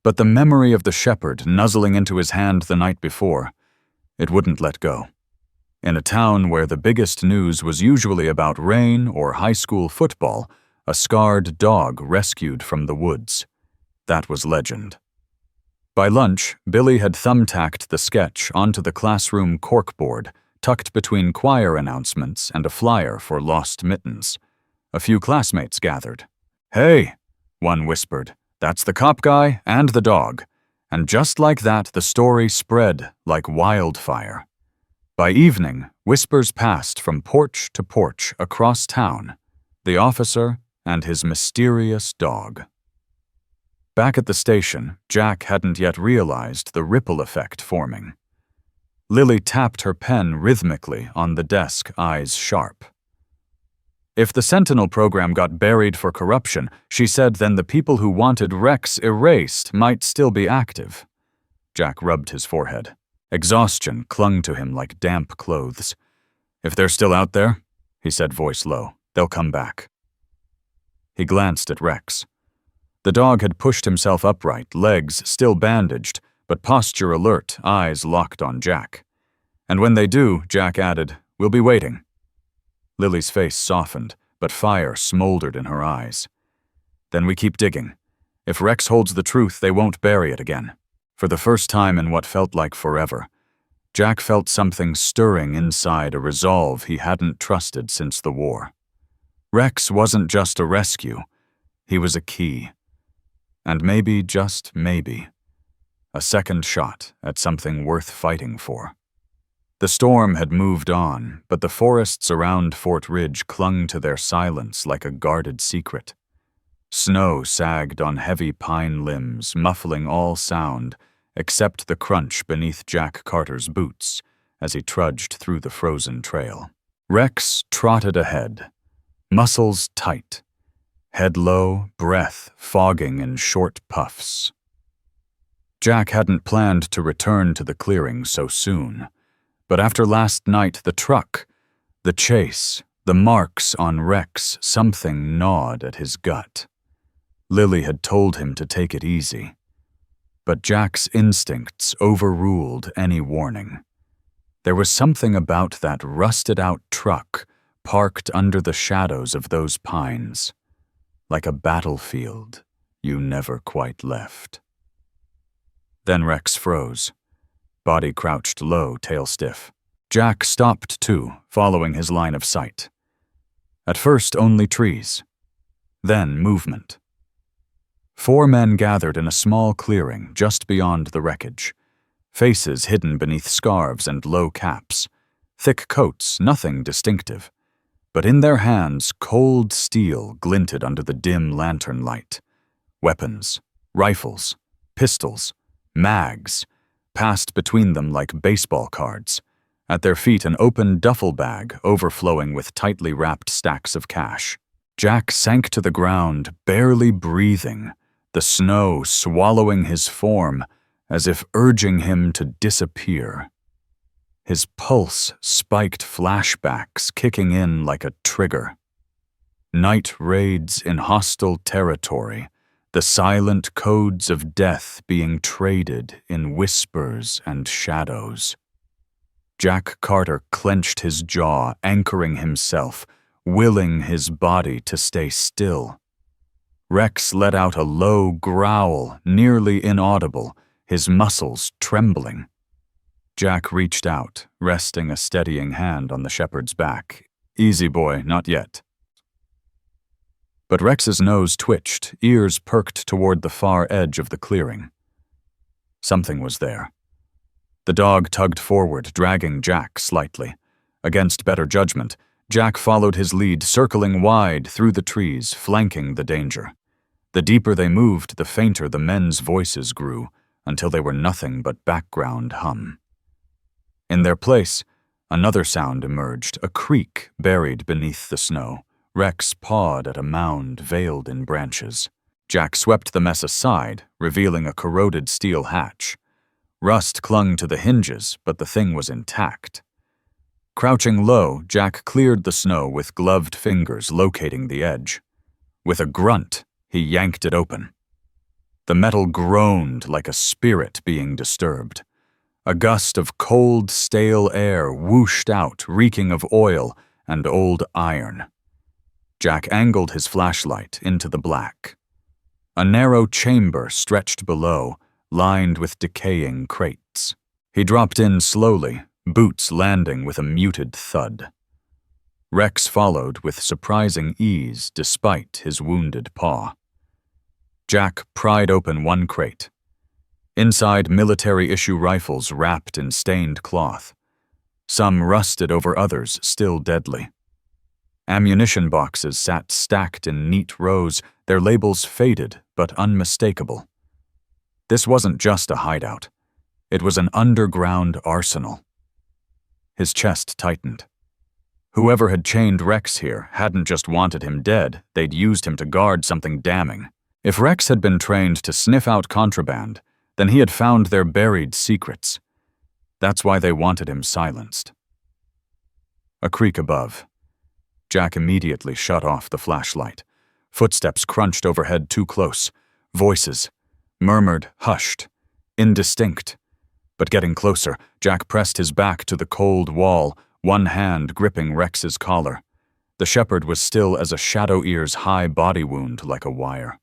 but the memory of the shepherd nuzzling into his hand the night before, it wouldn't let go. In a town where the biggest news was usually about rain or high school football, a scarred dog rescued from the woods. That was legend. By lunch, Billy had thumbtacked the sketch onto the classroom corkboard, tucked between choir announcements and a flyer for lost mittens. A few classmates gathered. "Hey," one whispered, "that's the cop guy and the dog." And just like that, the story spread like wildfire. By evening, whispers passed from porch to porch across town, the officer and his mysterious dog. Back at the station, Jack hadn't yet realized the ripple effect forming. Lily tapped her pen rhythmically on the desk, eyes sharp. If the Sentinel program got buried for corruption, she said then the people who wanted Rex erased might still be active. Jack rubbed his forehead. Exhaustion clung to him like damp clothes. "If they're still out there," he said, voice low, "they'll come back." He glanced at Rex. The dog had pushed himself upright, legs still bandaged, but posture alert, eyes locked on Jack. "And when they do," Jack added, "we'll be waiting." Lily's face softened, but fire smoldered in her eyes. "Then we keep digging. If Rex holds the truth, they won't bury it again." For the first time in what felt like forever, Jack felt something stirring inside, a resolve he hadn't trusted since the war. Rex wasn't just a rescue, he was a key. And maybe, just maybe, a second shot at something worth fighting for. The storm had moved on, but the forests around Fort Ridge clung to their silence like a guarded secret. Snow sagged on heavy pine limbs, muffling all sound, except the crunch beneath Jack Carter's boots as he trudged through the frozen trail. Rex trotted ahead, muscles tight, head low, breath fogging in short puffs. Jack hadn't planned to return to the clearing so soon, but after last night, the truck, the chase, the marks on Rex, something gnawed at his gut. Lily had told him to take it easy, but Jack's instincts overruled any warning. There was something about that rusted-out truck parked under the shadows of those pines, like a battlefield you never quite left. Then Rex froze, body crouched low, tail stiff. Jack stopped too, following his line of sight. At first only trees, then movement. 4 men gathered in a small clearing just beyond the wreckage, faces hidden beneath scarves and low caps, thick coats, nothing distinctive. But in their hands, cold steel glinted under the dim lantern light. Weapons, rifles, pistols, mags, passed between them like baseball cards. At their feet, an open duffel bag overflowing with tightly wrapped stacks of cash. Jack sank to the ground, barely breathing, the snow swallowing his form as if urging him to disappear. His pulse spiked, flashbacks kicking in like a trigger. Night raids in hostile territory, the silent codes of death being traded in whispers and shadows. Jack Carter clenched his jaw, anchoring himself, willing his body to stay still. Rex let out a low growl, nearly inaudible, his muscles trembling. Jack reached out, resting a steadying hand on the shepherd's back. "Easy, boy, not yet." But Rex's nose twitched, ears perked toward the far edge of the clearing. Something was there. The dog tugged forward, dragging Jack slightly. Against better judgment, Jack followed his lead, circling wide through the trees, flanking the danger. The deeper they moved, the fainter the men's voices grew, until they were nothing but background hum. In their place, another sound emerged, a creak buried beneath the snow. Rex pawed at a mound veiled in branches. Jack swept the mess aside, revealing a corroded steel hatch. Rust clung to the hinges, but the thing was intact. Crouching low, Jack cleared the snow with gloved fingers, locating the edge. With a grunt, he yanked it open. The metal groaned like a spirit being disturbed. A gust of cold, stale air whooshed out, reeking of oil and old iron. Jack angled his flashlight into the black. A narrow chamber stretched below, lined with decaying crates. He dropped in slowly, boots landing with a muted thud. Rex followed with surprising ease despite his wounded paw. Jack pried open one crate. Inside, military-issue rifles wrapped in stained cloth. Some rusted over others, still deadly. Ammunition boxes sat stacked in neat rows, their labels faded but unmistakable. This wasn't just a hideout. It was an underground arsenal. His chest tightened. Whoever had chained Rex here hadn't just wanted him dead, they'd used him to guard something damning. If Rex had been trained to sniff out contraband, then he had found their buried secrets. That's why they wanted him silenced. A creak above. Jack immediately shut off the flashlight. Footsteps crunched overhead too close. Voices. Murmured, hushed. Indistinct. But getting closer, Jack pressed his back to the cold wall, one hand gripping Rex's collar. The shepherd was still as a shadow ear's high body wound like a wire.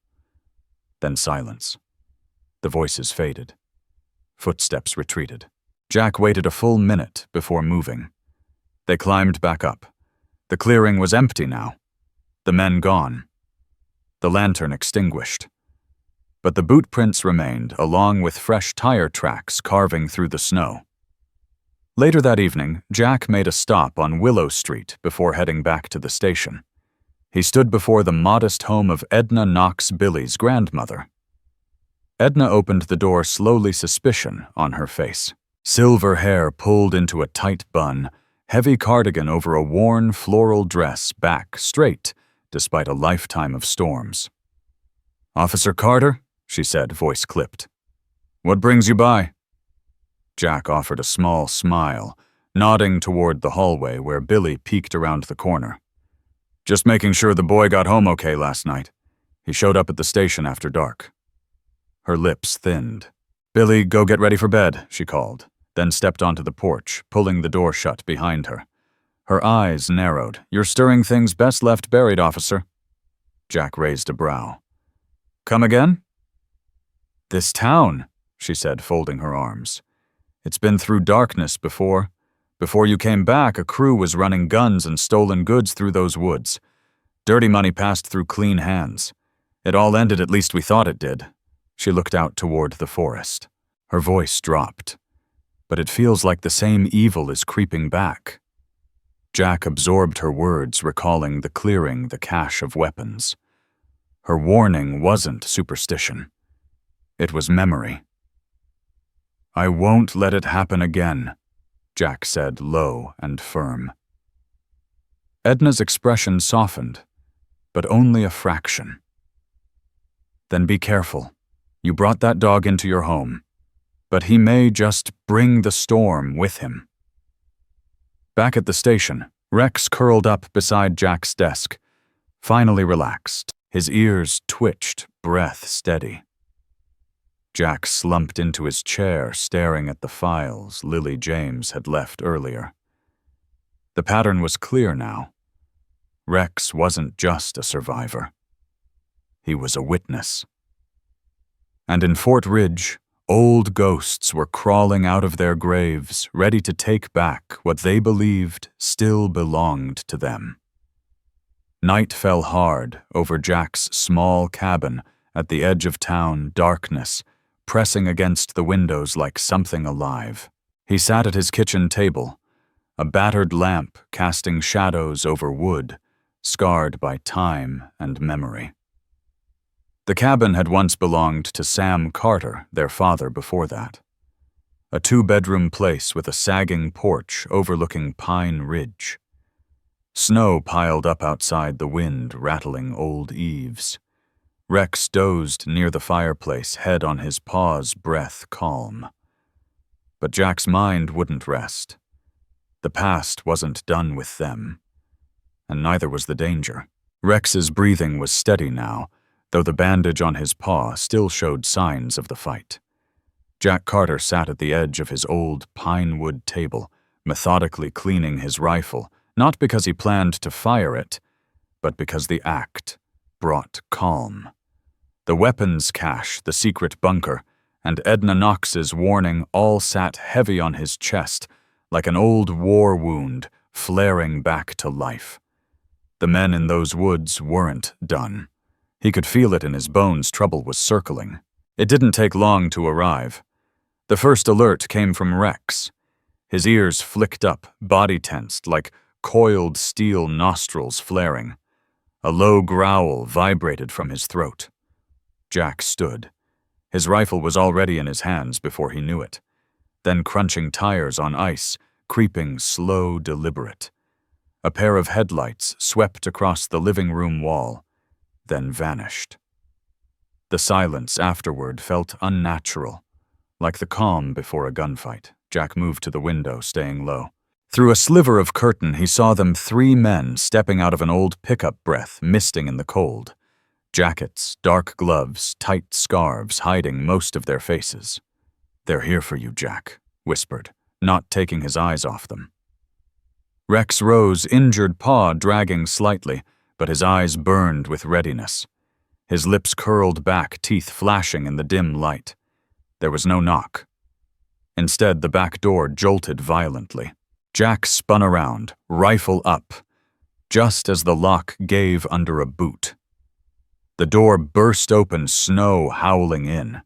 Then silence. The voices faded. Footsteps retreated. Jack waited a full minute before moving. They climbed back up. The clearing was empty now. The men gone. The lantern extinguished. But the boot prints remained, along with fresh tire tracks carving through the snow. Later that evening, Jack made a stop on Willow Street before heading back to the station. He stood before the modest home of Edna Knox Billy's grandmother. Edna opened the door slowly, suspicion on her face. Silver hair pulled into a tight bun, heavy cardigan over a worn floral dress back straight, despite a lifetime of storms. "Officer Carter?" she said, voice clipped. "What brings you by?" Jack offered a small smile, nodding toward the hallway where Billy peeked around the corner. "Just making sure the boy got home okay last night. He showed up at the station after dark." Her lips thinned. "Billy, go get ready for bed," she called, then stepped onto the porch, pulling the door shut behind her. Her eyes narrowed. "You're stirring things best left buried, officer." Jack raised a brow. "Come again?" "This town," she said, folding her arms. "It's been through darkness before. Before you came back, a crew was running guns and stolen goods through those woods. Dirty money passed through clean hands. It all ended, at least we thought it did." She looked out toward the forest. Her voice dropped. "But it feels like the same evil is creeping back." Jack absorbed her words, recalling the clearing, the cache of weapons. Her warning wasn't superstition. It was memory. "I won't let it happen again," Jack said, low and firm. Edna's expression softened, but only a fraction. "Then be careful. You brought that dog into your home, but he may just bring the storm with him." Back at the station, Rex curled up beside Jack's desk, finally relaxed. His ears twitched, breath steady. Jack slumped into his chair, staring at the files Lily James had left earlier. The pattern was clear now. Rex wasn't just a survivor. He was a witness. And in Fort Ridge, old ghosts were crawling out of their graves, ready to take back what they believed still belonged to them. Night fell hard over Jack's small cabin at the edge of town, darkness pressing against the windows like something alive. He sat at his kitchen table, a battered lamp casting shadows over wood, scarred by time and memory. The cabin had once belonged to Sam Carter, their father before that. A 2-bedroom place with a sagging porch overlooking Pine Ridge. Snow piled up outside, the wind rattling old eaves. Rex dozed near the fireplace, head on his paws, breath calm. But Jack's mind wouldn't rest. The past wasn't done with them, and neither was the danger. Rex's breathing was steady now, though the bandage on his paw still showed signs of the fight. Jack Carter sat at the edge of his old pine wood table, methodically cleaning his rifle, not because he planned to fire it, but because the act brought calm. The weapons cache, the secret bunker, and Edna Knox's warning all sat heavy on his chest, like an old war wound flaring back to life. The men in those woods weren't done. He could feel it in his bones. Trouble was circling. It didn't take long to arrive. The first alert came from Rex. His ears flicked up, body tensed, like coiled steel nostrils flaring. A low growl vibrated from his throat. Jack stood. His rifle was already in his hands before he knew it. Then crunching tires on ice, creeping slow, deliberate. A pair of headlights swept across the living room wall, then vanished. The silence afterward felt unnatural, like the calm before a gunfight. Jack moved to the window, staying low. Through a sliver of curtain, he saw them 3 men stepping out of an old pickup breath, misting in the cold. Jackets, dark gloves, tight scarves hiding most of their faces. "They're here for you, Jack," whispered, not taking his eyes off them. Rex rose, injured paw dragging slightly, but his eyes burned with readiness. His lips curled back, teeth flashing in the dim light. There was no knock. Instead, the back door jolted violently. Jack spun around, rifle up, just as the lock gave under a boot. The door burst open, snow howling in.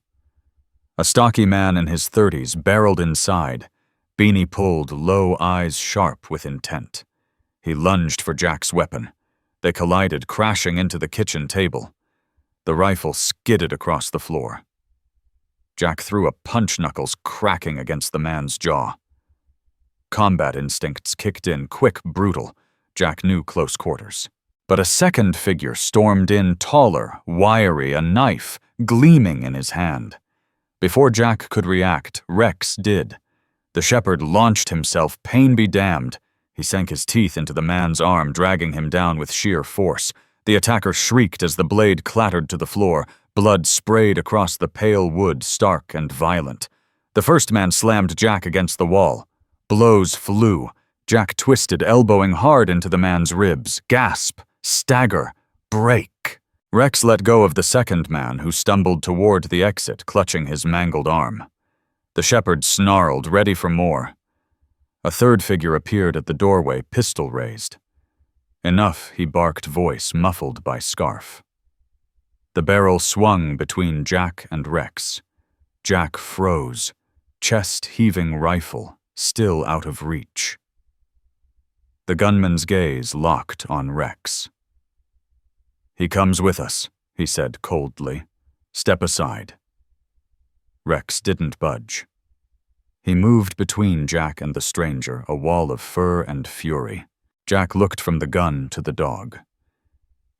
A stocky man in his 30s barreled inside, beanie pulled, low eyes sharp with intent. He lunged for Jack's weapon. They collided, crashing into the kitchen table. The rifle skidded across the floor. Jack threw a punch, knuckles cracking against the man's jaw. Combat instincts kicked in, quick, brutal. Jack knew close quarters. But a second figure stormed in, taller, wiry, a knife gleaming in his hand. Before Jack could react, Rex did. The shepherd launched himself, pain be damned. He sank his teeth into the man's arm, dragging him down with sheer force. The attacker shrieked as the blade clattered to the floor. Blood sprayed across the pale wood, stark and violent. The first man slammed Jack against the wall. Blows flew. Jack twisted, elbowing hard into the man's ribs. Gasp, stagger, break. Rex let go of the second man, who stumbled toward the exit, clutching his mangled arm. The shepherd snarled, ready for more. A third figure appeared at the doorway, pistol raised. Enough, he barked, voice muffled by scarf. The barrel swung between Jack and Rex. Jack froze, chest-heaving rifle still out of reach. The gunman's gaze locked on Rex. "He comes with us," he said coldly. "Step aside." Rex didn't budge. He moved between Jack and the stranger, a wall of fur and fury. Jack looked from the gun to the dog.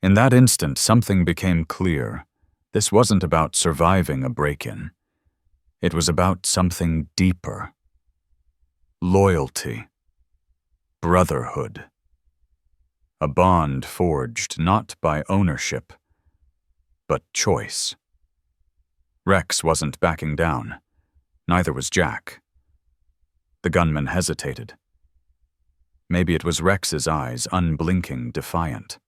In that instant, something became clear. This wasn't about surviving a break-in. It was about something deeper. Loyalty. Brotherhood. A bond forged not by ownership, but choice. Rex wasn't backing down. Neither was Jack. The gunman hesitated. Maybe it was Rex's eyes, unblinking, defiant.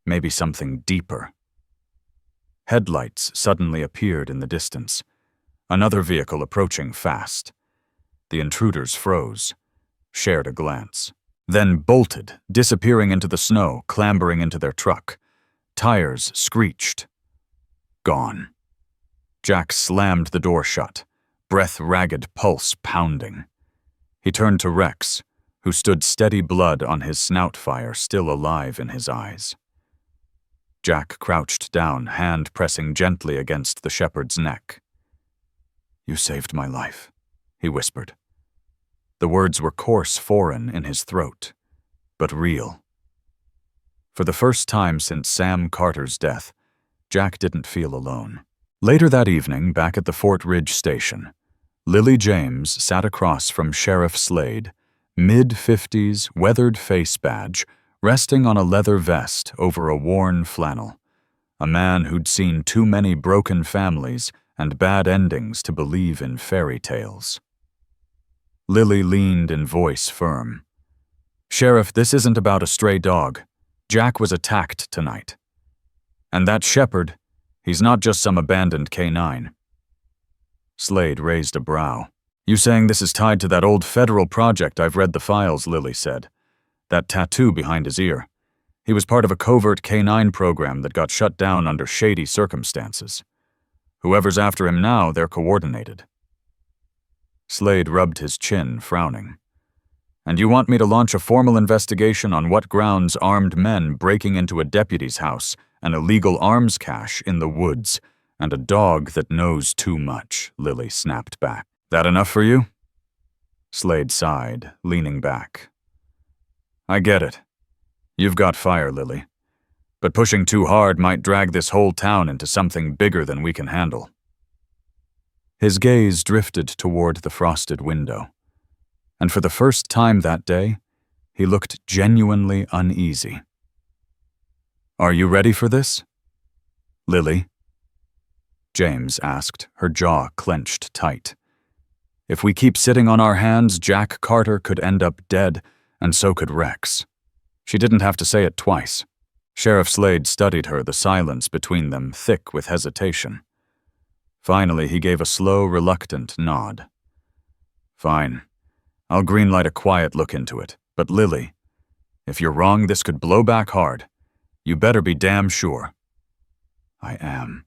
Maybe something deeper. Headlights suddenly appeared in the distance. Another vehicle approaching fast. The intruders froze, shared a glance, then bolted, disappearing into the snow, clambering into their truck. Tires screeched. Gone. Jack slammed the door shut, breath ragged, pulse pounding. He turned to Rex, who stood steady, blood on his snout fire still alive in his eyes. Jack crouched down, hand pressing gently against the shepherd's neck. "You saved my life," he whispered. The words were coarse, foreign in his throat, but real. For the first time since Sam Carter's death, Jack didn't feel alone. Later that evening, back at the Fort Ridge station, Lily James sat across from Sheriff Slade, mid-50s, weathered face badge, resting on a leather vest over a worn flannel. A man who'd seen too many broken families and bad endings to believe in fairy tales. Lily leaned in voice firm. "Sheriff, this isn't about a stray dog. Jack was attacked tonight. And that shepherd, he's not just some abandoned canine." Slade raised a brow. "You saying this is tied to that old federal project? I've read the files," Lily said. "That tattoo behind his ear. He was part of a covert canine program that got shut down under shady circumstances. Whoever's after him now, they're coordinated." Slade rubbed his chin, frowning. "And you want me to launch a formal investigation on what grounds armed men breaking into a deputy's house, an illegal arms cache in the woods, and a dog that knows too much," Lily snapped back. "That enough for you?" Slade sighed, leaning back. "I get it. You've got fire, Lily. But pushing too hard might drag this whole town into something bigger than we can handle." His gaze drifted toward the frosted window, and for the first time that day, he looked genuinely uneasy. "Are you ready for this, Lily?" James asked, her jaw clenched tight. "If we keep sitting on our hands, Jack Carter could end up dead, and so could Rex." She didn't have to say it twice. Sheriff Slade studied her, the silence between them thick with hesitation. Finally, he gave a slow, reluctant nod. "Fine. I'll greenlight a quiet look into it. But Lily, if you're wrong, this could blow back hard. You better be damn sure." "I am,"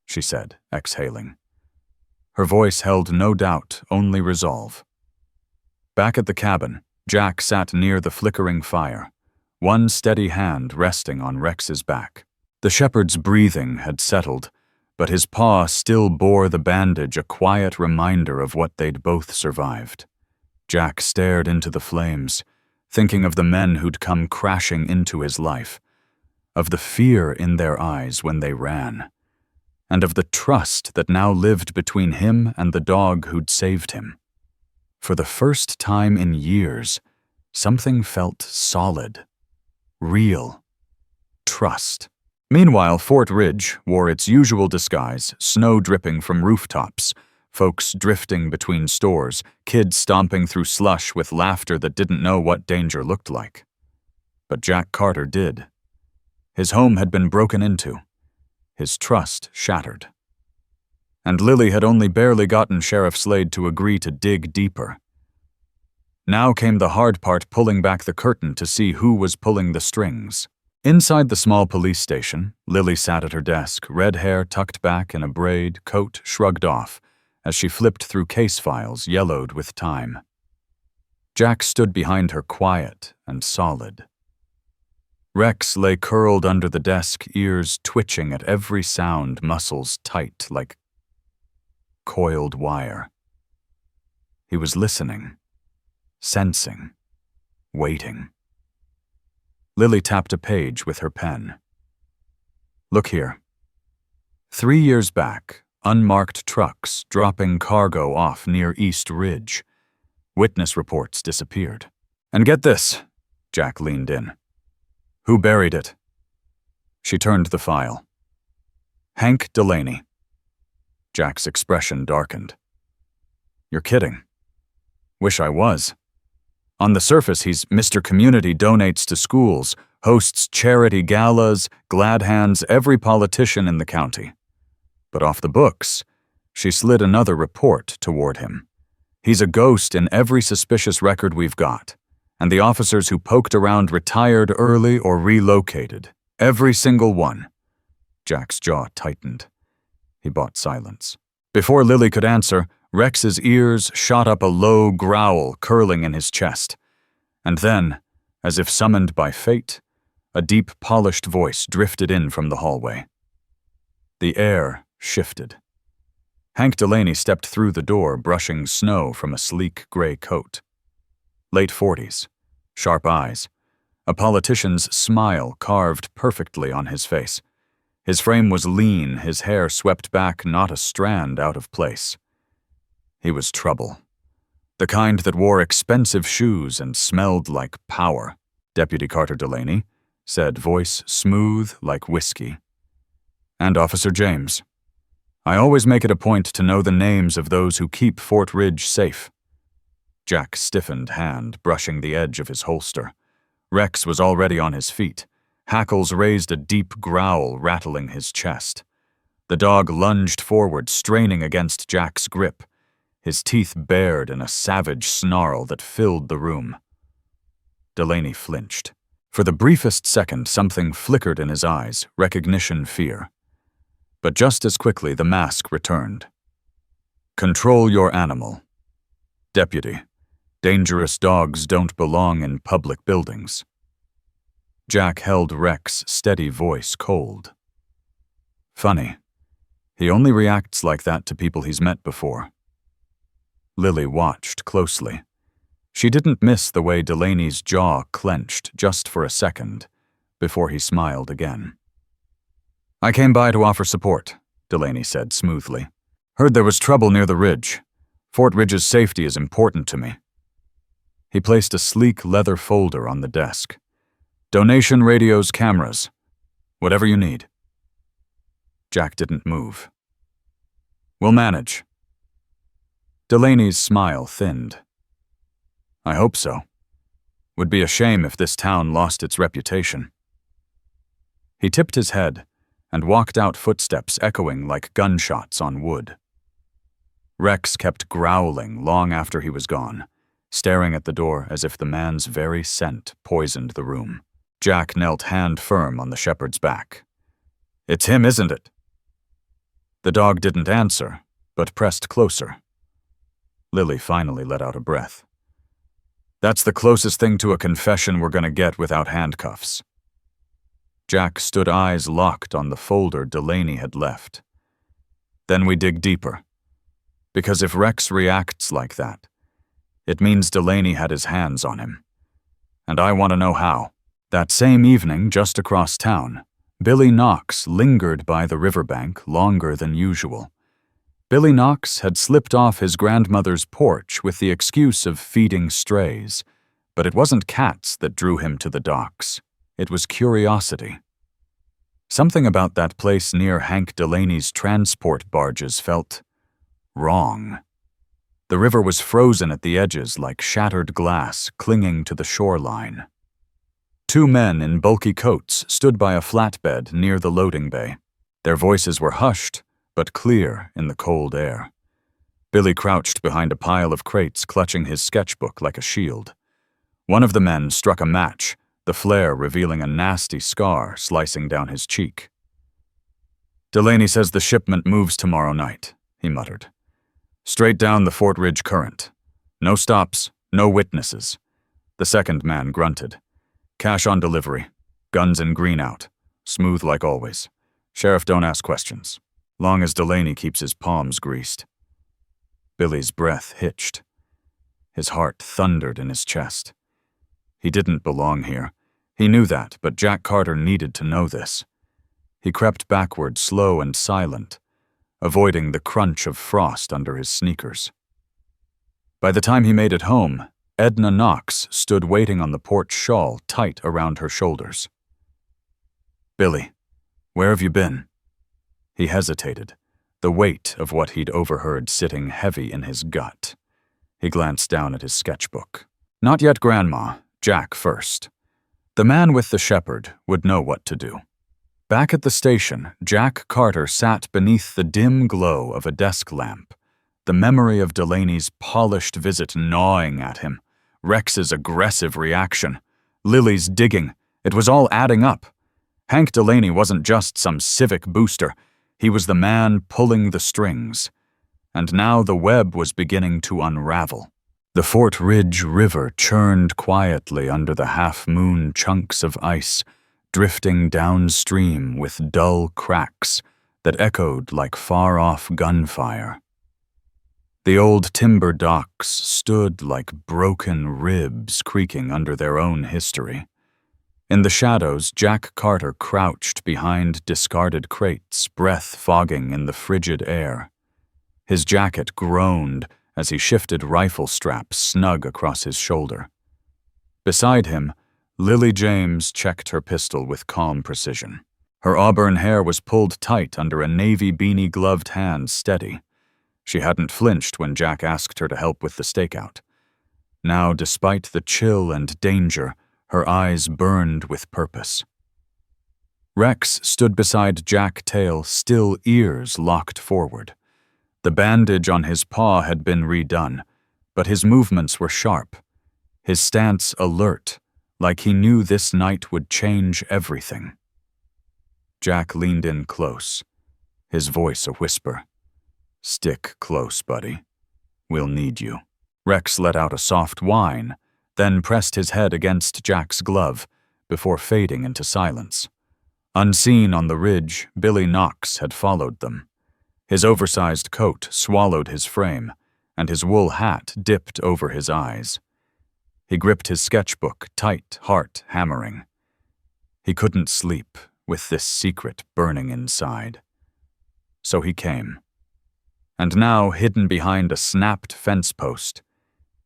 she said, exhaling. Her voice held no doubt, only resolve. Back at the cabin, Jack sat near the flickering fire, one steady hand resting on Rex's back. The shepherd's breathing had settled, but his paw still bore the bandage, a quiet reminder of what they'd both survived. Jack stared into the flames, thinking of the men who'd come crashing into his life, of the fear in their eyes when they ran, and of the trust that now lived between him and the dog who'd saved him. For the first time in years, something felt solid, real, trust. Meanwhile, Fort Ridge wore its usual disguise, snow dripping from rooftops, folks drifting between stores, kids stomping through slush with laughter that didn't know what danger looked like. But Jack Carter did. His home had been broken into, his trust shattered. And Lily had only barely gotten Sheriff Slade to agree to dig deeper. Now came the hard part, pulling back the curtain to see who was pulling the strings. Inside the small police station, Lily sat at her desk, red hair tucked back in a braid, coat shrugged off, as she flipped through case files yellowed with time. Jack stood behind her, quiet and solid. Rex lay curled under the desk, ears twitching at every sound, muscles tight like coiled wire. He was listening, sensing, waiting. Lily tapped a page with her pen. "Look here. 3 years back, unmarked trucks dropping cargo off near East Ridge. Witness reports disappeared. And get this," Jack leaned in. "Who buried it?" She turned the file. "Hank Delaney." Jack's expression darkened. "You're kidding." "Wish I was. On the surface, he's Mr. Community, donates to schools, hosts charity galas, glad hands every politician in the county. But off the books, she slid another report toward him. He's a ghost in every suspicious record we've got, and the officers who poked around retired early or relocated. Every single one." Jack's jaw tightened. He bought silence. Before Lily could answer, Rex's ears shot up a low growl curling in his chest. And then, as if summoned by fate, a deep, polished voice drifted in from the hallway. The air shifted. Hank Delaney stepped through the door, brushing snow from a sleek gray coat. Late 40s, sharp eyes, a politician's smile carved perfectly on his face. His frame was lean, his hair swept back, not a strand out of place. He was trouble. The kind that wore expensive shoes and smelled like power. "Deputy Carter Delaney," said, voice smooth like whiskey. "And Officer James. I always make it a point to know the names of those who keep Fort Ridge safe." Jack stiffened hand, brushing the edge of his holster. Rex was already on his feet. Hackles raised a deep growl, rattling his chest. The dog lunged forward, straining against Jack's grip, his teeth bared in a savage snarl that filled the room. Delaney flinched. For the briefest second, something flickered in his eyes, recognition, fear. But just as quickly, the mask returned. "Control your animal. Deputy, dangerous dogs don't belong in public buildings." Jack held Rex's steady voice cold. Funny. He only reacts like that to people he's met before. Lily watched closely. She didn't miss the way Delaney's jaw clenched just for a second, before he smiled again. "I came by to offer support," Delaney said smoothly. "Heard there was trouble near the ridge. Fort Ridge's safety is important to me." He placed a sleek leather folder on the desk. "Donation radios, cameras. Whatever you need." Jack didn't move. "We'll manage." Delaney's smile thinned. "I hope so. Would be a shame if this town lost its reputation." He tipped his head and walked out, footsteps echoing like gunshots on wood. Rex kept growling long after he was gone, staring at the door as if the man's very scent poisoned the room. Jack knelt hand firm on the shepherd's back. "It's him, isn't it?" The dog didn't answer, but pressed closer. Lily finally let out a breath. "That's the closest thing to a confession we're gonna get without handcuffs." Jack stood, eyes locked on the folder Delaney had left. "Then we dig deeper. Because if Rex reacts like that, it means Delaney had his hands on him. And I want to know how." That same evening, just across town, Billy Knox lingered by the riverbank longer than usual. Billy Knox had slipped off his grandmother's porch with the excuse of feeding strays, but it wasn't cats that drew him to the docks. It was curiosity. Something about that place near Hank Delaney's transport barges felt wrong. The river was frozen at the edges like shattered glass clinging to the shoreline. Two men in bulky coats stood by a flatbed near the loading bay. Their voices were hushed, but clear in the cold air. Billy crouched behind a pile of crates, clutching his sketchbook like a shield. One of the men struck a match, the flare revealing a nasty scar slicing down his cheek. "Delaney says the shipment moves tomorrow night," he muttered. "Straight down the Fort Ridge current. No stops, no witnesses." The second man grunted. "Cash on delivery. Guns in green out. Smooth like always. Sheriff don't ask questions. Long as Delaney keeps his palms greased." Billy's breath hitched. His heart thundered in his chest. He didn't belong here. He knew that, but Jack Carter needed to know this. He crept backward, slow and silent, avoiding the crunch of frost under his sneakers. By the time he made it home, Edna Knox stood waiting on the porch, shawl tight around her shoulders. "Billy, where have you been?" He hesitated, the weight of what he'd overheard sitting heavy in his gut. He glanced down at his sketchbook. "Not yet, Grandma. Jack first." The man with the shepherd would know what to do. Back at the station, Jack Carter sat beneath the dim glow of a desk lamp, the memory of Delaney's polished visit gnawing at him, Rex's aggressive reaction, Lily's digging. It was all adding up. Hank Delaney wasn't just some civic booster. He was the man pulling the strings. And now the web was beginning to unravel. The Fort Ridge River churned quietly under the half-moon, chunks of ice drifting downstream with dull cracks that echoed like far-off gunfire. The old timber docks stood like broken ribs creaking under their own history. In the shadows, Jack Carter crouched behind discarded crates, breath fogging in the frigid air. His jacket groaned as he shifted rifle straps snug across his shoulder. Beside him, Lily James checked her pistol with calm precision. Her auburn hair was pulled tight under a navy beanie-gloved hand steady. She hadn't flinched when Jack asked her to help with the stakeout. Now, despite the chill and danger, her eyes burned with purpose. Rex stood beside Jack Tail, still ears locked forward. The bandage on his paw had been redone, but his movements were sharp, his stance alert, like he knew this night would change everything. Jack leaned in close, his voice a whisper. "Stick close, buddy. We'll need you." Rex let out a soft whine, then pressed his head against Jack's glove before fading into silence. Unseen on the ridge, Billy Knox had followed them. His oversized coat swallowed his frame, and his wool hat dipped over his eyes. He gripped his sketchbook tight, heart hammering. He couldn't sleep with this secret burning inside. So he came. And now, hidden behind a snapped fence post,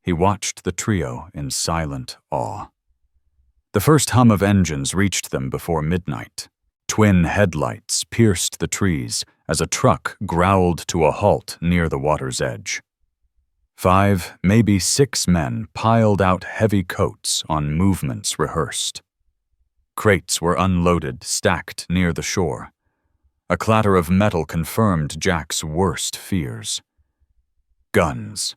he watched the trio in silent awe. The first hum of engines reached them before midnight. Twin headlights pierced the trees as a truck growled to a halt near the water's edge. 5, maybe 6 men piled out heavy coats on movements rehearsed. Crates were unloaded, stacked near the shore. A clatter of metal confirmed Jack's worst fears. Guns.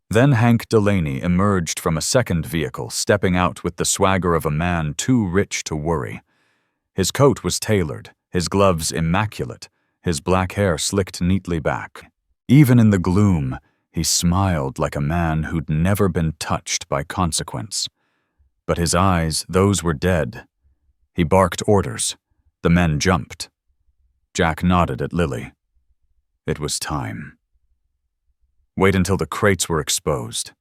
Then Hank Delaney emerged from a second vehicle, stepping out with the swagger of a man too rich to worry. His coat was tailored, his gloves immaculate, his black hair slicked neatly back. Even in the gloom, he smiled like a man who'd never been touched by consequence. But his eyes, those were dead. He barked orders. The men jumped. Jack nodded at Lily. It was time. Wait until the crates were exposed.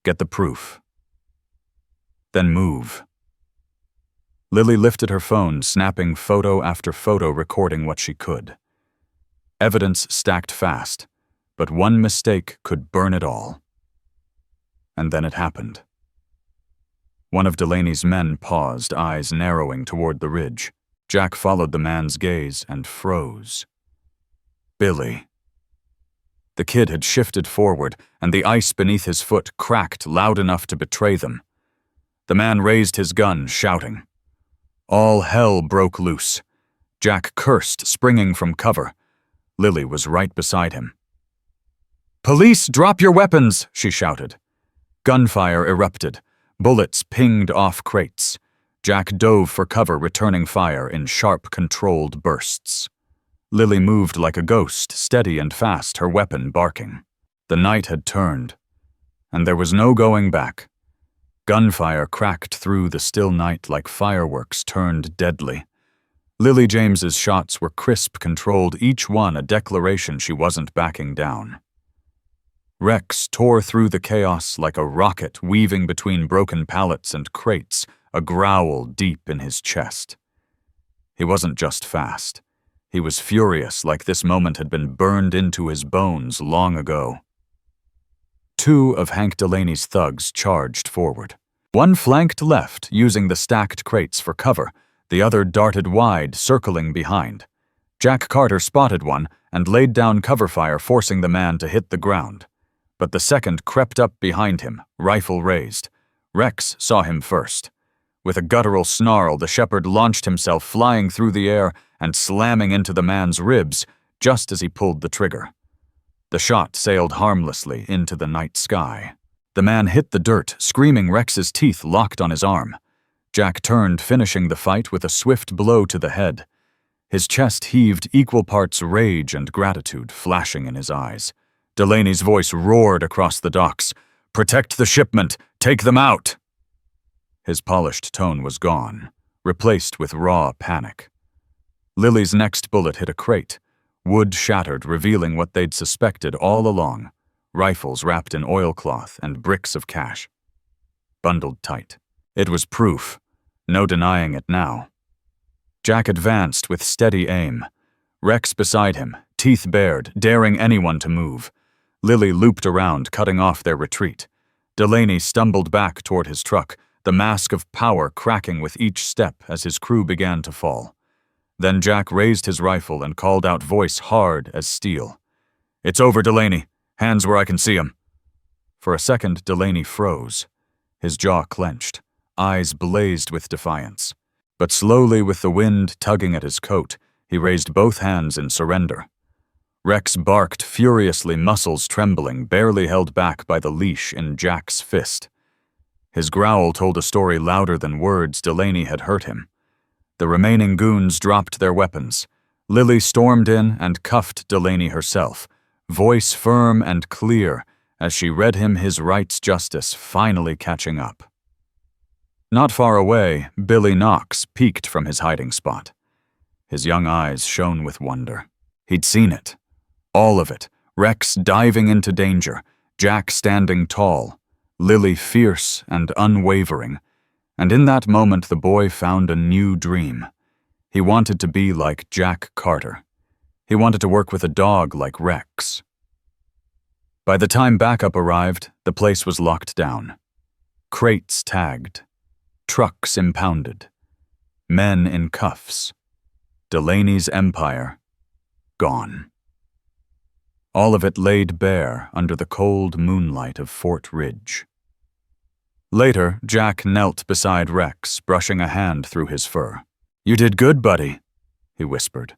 Get the proof. Then move. Lily lifted her phone, snapping photo after photo, recording what she could. Evidence stacked fast, but one mistake could burn it all. And then it happened. One of Delaney's men paused, eyes narrowing toward the ridge. Jack followed the man's gaze and froze. Billy. The kid had shifted forward, and the ice beneath his foot cracked loud enough to betray them. The man raised his gun, shouting. All hell broke loose. Jack cursed, springing from cover. Lily was right beside him. "Police, drop your weapons!" she shouted. Gunfire erupted. Bullets pinged off crates. Jack dove for cover, returning fire in sharp, controlled bursts. Lily moved like a ghost, steady and fast, her weapon barking. The night had turned, and there was no going back. Gunfire cracked through the still night like fireworks turned deadly. Lily James's shots were crisp, controlled, each one a declaration she wasn't backing down. Rex tore through the chaos like a rocket weaving between broken pallets and crates, a growl deep in his chest. He wasn't just fast. He was furious, like this moment had been burned into his bones long ago. 2 of Hank Delaney's thugs charged forward. One flanked left, using the stacked crates for cover. The other darted wide, circling behind. Jack Carter spotted one and laid down cover fire, forcing the man to hit the ground. But the second crept up behind him, rifle raised. Rex saw him first. With a guttural snarl, the shepherd launched himself, flying through the air and slamming into the man's ribs just as he pulled the trigger. The shot sailed harmlessly into the night sky. The man hit the dirt, screaming, Rex's teeth locked on his arm. Jack turned, finishing the fight with a swift blow to the head. His chest heaved, equal parts rage and gratitude flashing in his eyes. Delaney's voice roared across the docks. "Protect the shipment! Take them out!" His polished tone was gone, replaced with raw panic. Lily's next bullet hit a crate. Wood shattered, revealing what they'd suspected all along. Rifles wrapped in oilcloth and bricks of cash. Bundled tight. It was proof. No denying it now. Jack advanced with steady aim. Rex beside him, teeth bared, daring anyone to move. Lily looped around, cutting off their retreat. Delaney stumbled back toward his truck, the mask of power cracking with each step as his crew began to fall. Then Jack raised his rifle and called out, voice hard as steel. "It's over, Delaney. Hands where I can see 'em." For a second, Delaney froze. His jaw clenched, eyes blazed with defiance. But slowly, with the wind tugging at his coat, he raised both hands in surrender. Rex barked furiously, muscles trembling, barely held back by the leash in Jack's fist. His growl told a story louder than words. Delaney had hurt him. The remaining goons dropped their weapons. Lily stormed in and cuffed Delaney herself, voice firm and clear as she read him his right's justice finally catching up. Not far away, Billy Knox peeked from his hiding spot. His young eyes shone with wonder. He'd seen it. All of it. Rex diving into danger, Jack standing tall, Lily fierce and unwavering. And in that moment the boy found a new dream. He wanted to be like Jack Carter. He wanted to work with a dog like Rex. By the time backup arrived, the place was locked down. Crates tagged. Trucks impounded. Men in cuffs. Delaney's empire gone. All of it laid bare under the cold moonlight of Fort Ridge. Later, Jack knelt beside Rex, brushing a hand through his fur. "You did good, buddy," he whispered.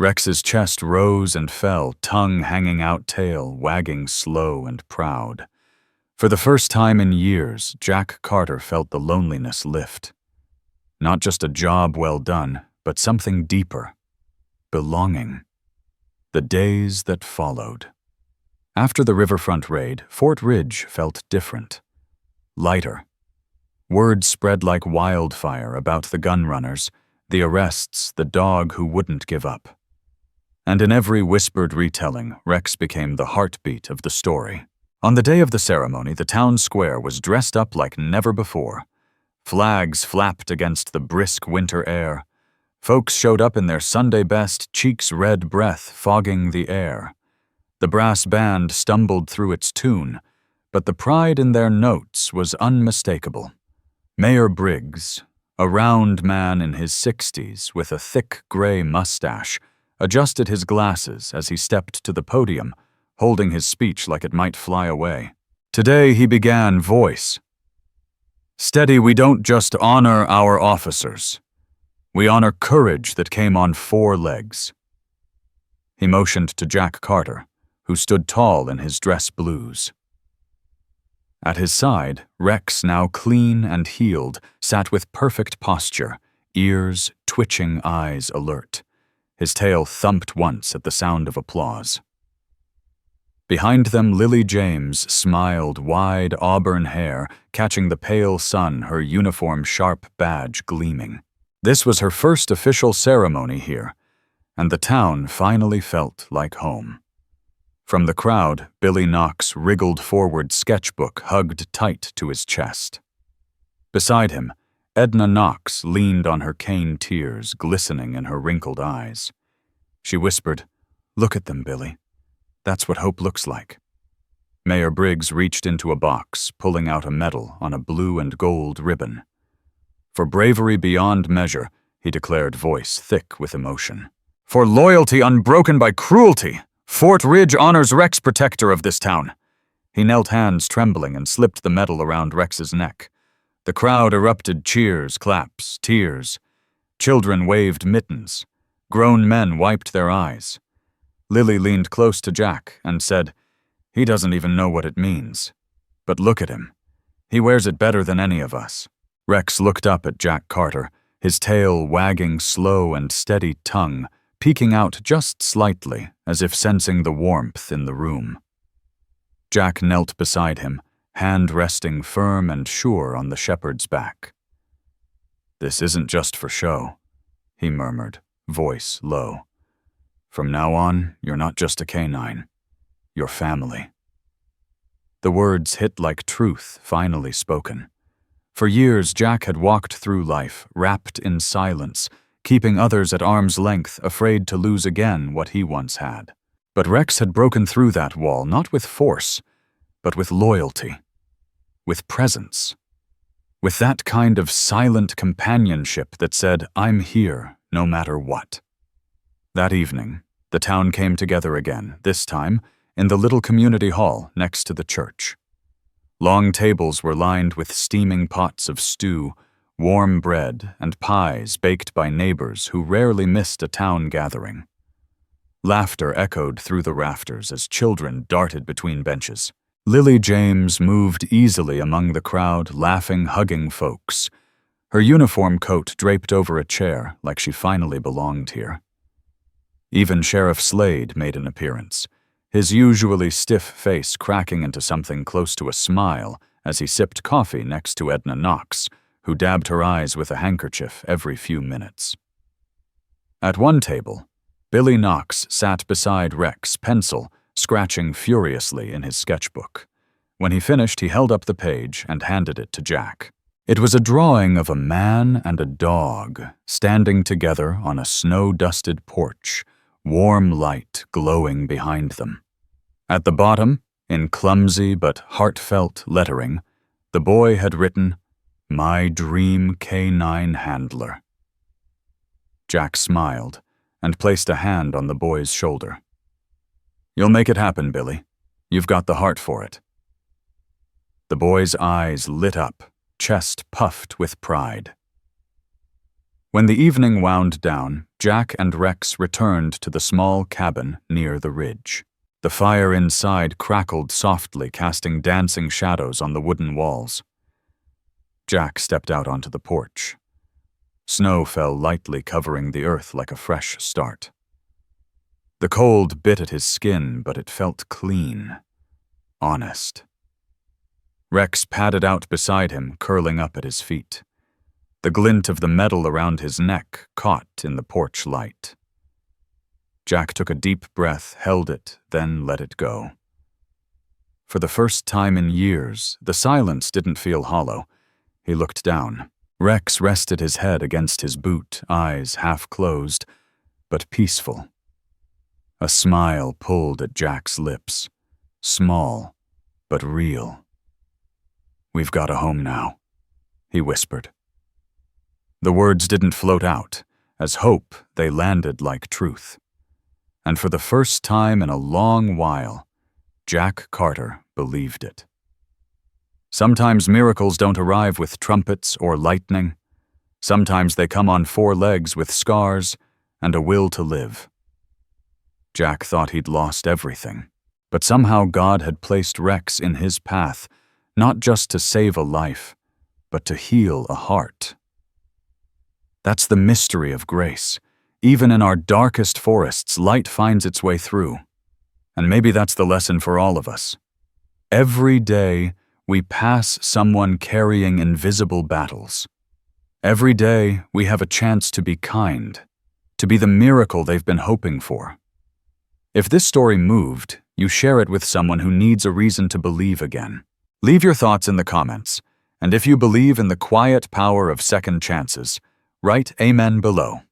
Rex's chest rose and fell, tongue hanging out, tail wagging slow and proud. For the first time in years, Jack Carter felt the loneliness lift. Not just a job well done, but something deeper. Belonging. The days that followed. After the riverfront raid, Fort Ridge felt different. Lighter. Word spread like wildfire about the gun runners, the arrests, the dog who wouldn't give up. And in every whispered retelling, Rex became the heartbeat of the story. On the day of the ceremony, the town square was dressed up like never before. Flags flapped against the brisk winter air. Folks showed up in their Sunday best, cheeks red breath fogging the air. The brass band stumbled through its tune, but the pride in their notes was unmistakable. Mayor Briggs, a round man in his 60s with a thick gray mustache, adjusted his glasses as he stepped to the podium, holding his speech like it might fly away. Today he began, voice. "Steady, we don't just honor our officers. We honor courage that came on 4 legs." He motioned to Jack Carter, who stood tall in his dress blues. At his side, Rex, now clean and healed, sat with perfect posture, ears twitching, eyes alert. His tail thumped once at the sound of applause. Behind them, Lily James smiled, wide auburn hair catching the pale sun, her uniform sharp badge gleaming. This was her first official ceremony here, and the town finally felt like home. From the crowd, Billy Knox wriggled forward, sketchbook hugged tight to his chest. Beside him, Edna Knox leaned on her cane, tears glistening in her wrinkled eyes. She whispered, "Look at them, Billy. That's what hope looks like." Mayor Briggs reached into a box, pulling out a medal on a blue and gold ribbon. "For bravery beyond measure," he declared, voice thick with emotion. "For loyalty unbroken by cruelty, Fort Ridge honors Rex, protector of this town." He knelt, hands trembling, and slipped the medal around Rex's neck. The crowd erupted, cheers, claps, tears. Children waved mittens. Grown men wiped their eyes. Lily leaned close to Jack and said, "He doesn't even know what it means. But look at him. He wears it better than any of us." Rex looked up at Jack Carter, his tail wagging, slow and steady tongue peeking out just slightly, as if sensing the warmth in the room. Jack knelt beside him, hand resting firm and sure on the shepherd's back. "This isn't just for show," he murmured, voice low. "From now on, you're not just a canine. You're family." The words hit like truth finally spoken. For years, Jack had walked through life, wrapped in silence, keeping others at arm's length, afraid to lose again what he once had. But Rex had broken through that wall, not with force, but with loyalty, with presence, with that kind of silent companionship that said, "I'm here, no matter what." That evening, the town came together again, this time in the little community hall next to the church. Long tables were lined with steaming pots of stew, warm bread, and pies baked by neighbors who rarely missed a town gathering. Laughter echoed through the rafters as children darted between benches. Lily James moved easily among the crowd, laughing, hugging folks, her uniform coat draped over a chair like she finally belonged here. Even Sheriff Slade made an appearance, his usually stiff face cracking into something close to a smile as he sipped coffee next to Edna Knox, who dabbed her eyes with a handkerchief every few minutes. At one table, Billy Knox sat beside Rex, pencil scratching furiously in his sketchbook. When he finished, he held up the page and handed it to Jack. It was a drawing of a man and a dog standing together on a snow-dusted porch, warm light glowing behind them. At the bottom, in clumsy but heartfelt lettering, the boy had written, "My dream canine handler." Jack smiled and placed a hand on the boy's shoulder. "You'll make it happen, Billy. You've got the heart for it." The boy's eyes lit up, chest puffed with pride. When the evening wound down, Jack and Rex returned to the small cabin near the ridge. The fire inside crackled softly, casting dancing shadows on the wooden walls. Jack stepped out onto the porch. Snow fell lightly, covering the earth like a fresh start. The cold bit at his skin, but it felt clean, honest. Rex padded out beside him, curling up at his feet. The glint of the metal around his neck caught in the porch light. Jack took a deep breath, held it, then let it go. For the first time in years, the silence didn't feel hollow. He looked down. Rex rested his head against his boot, eyes half closed, but peaceful. A smile pulled at Jack's lips, small, but real. "We've got a home now," he whispered. The words didn't float out. As hope, they landed like truth. And for the first time in a long while, Jack Carter believed it. Sometimes miracles don't arrive with trumpets or lightning. Sometimes they come on 4 legs with scars and a will to live. Jack thought he'd lost everything, but somehow God had placed Rex in his path, not just to save a life, but to heal a heart. That's the mystery of grace. Even in our darkest forests, light finds its way through. And maybe that's the lesson for all of us. Every day, we pass someone carrying invisible battles. Every day, we have a chance to be kind, to be the miracle they've been hoping for. If this story moved, you share it with someone who needs a reason to believe again. Leave your thoughts in the comments, and if you believe in the quiet power of second chances, write Amen below.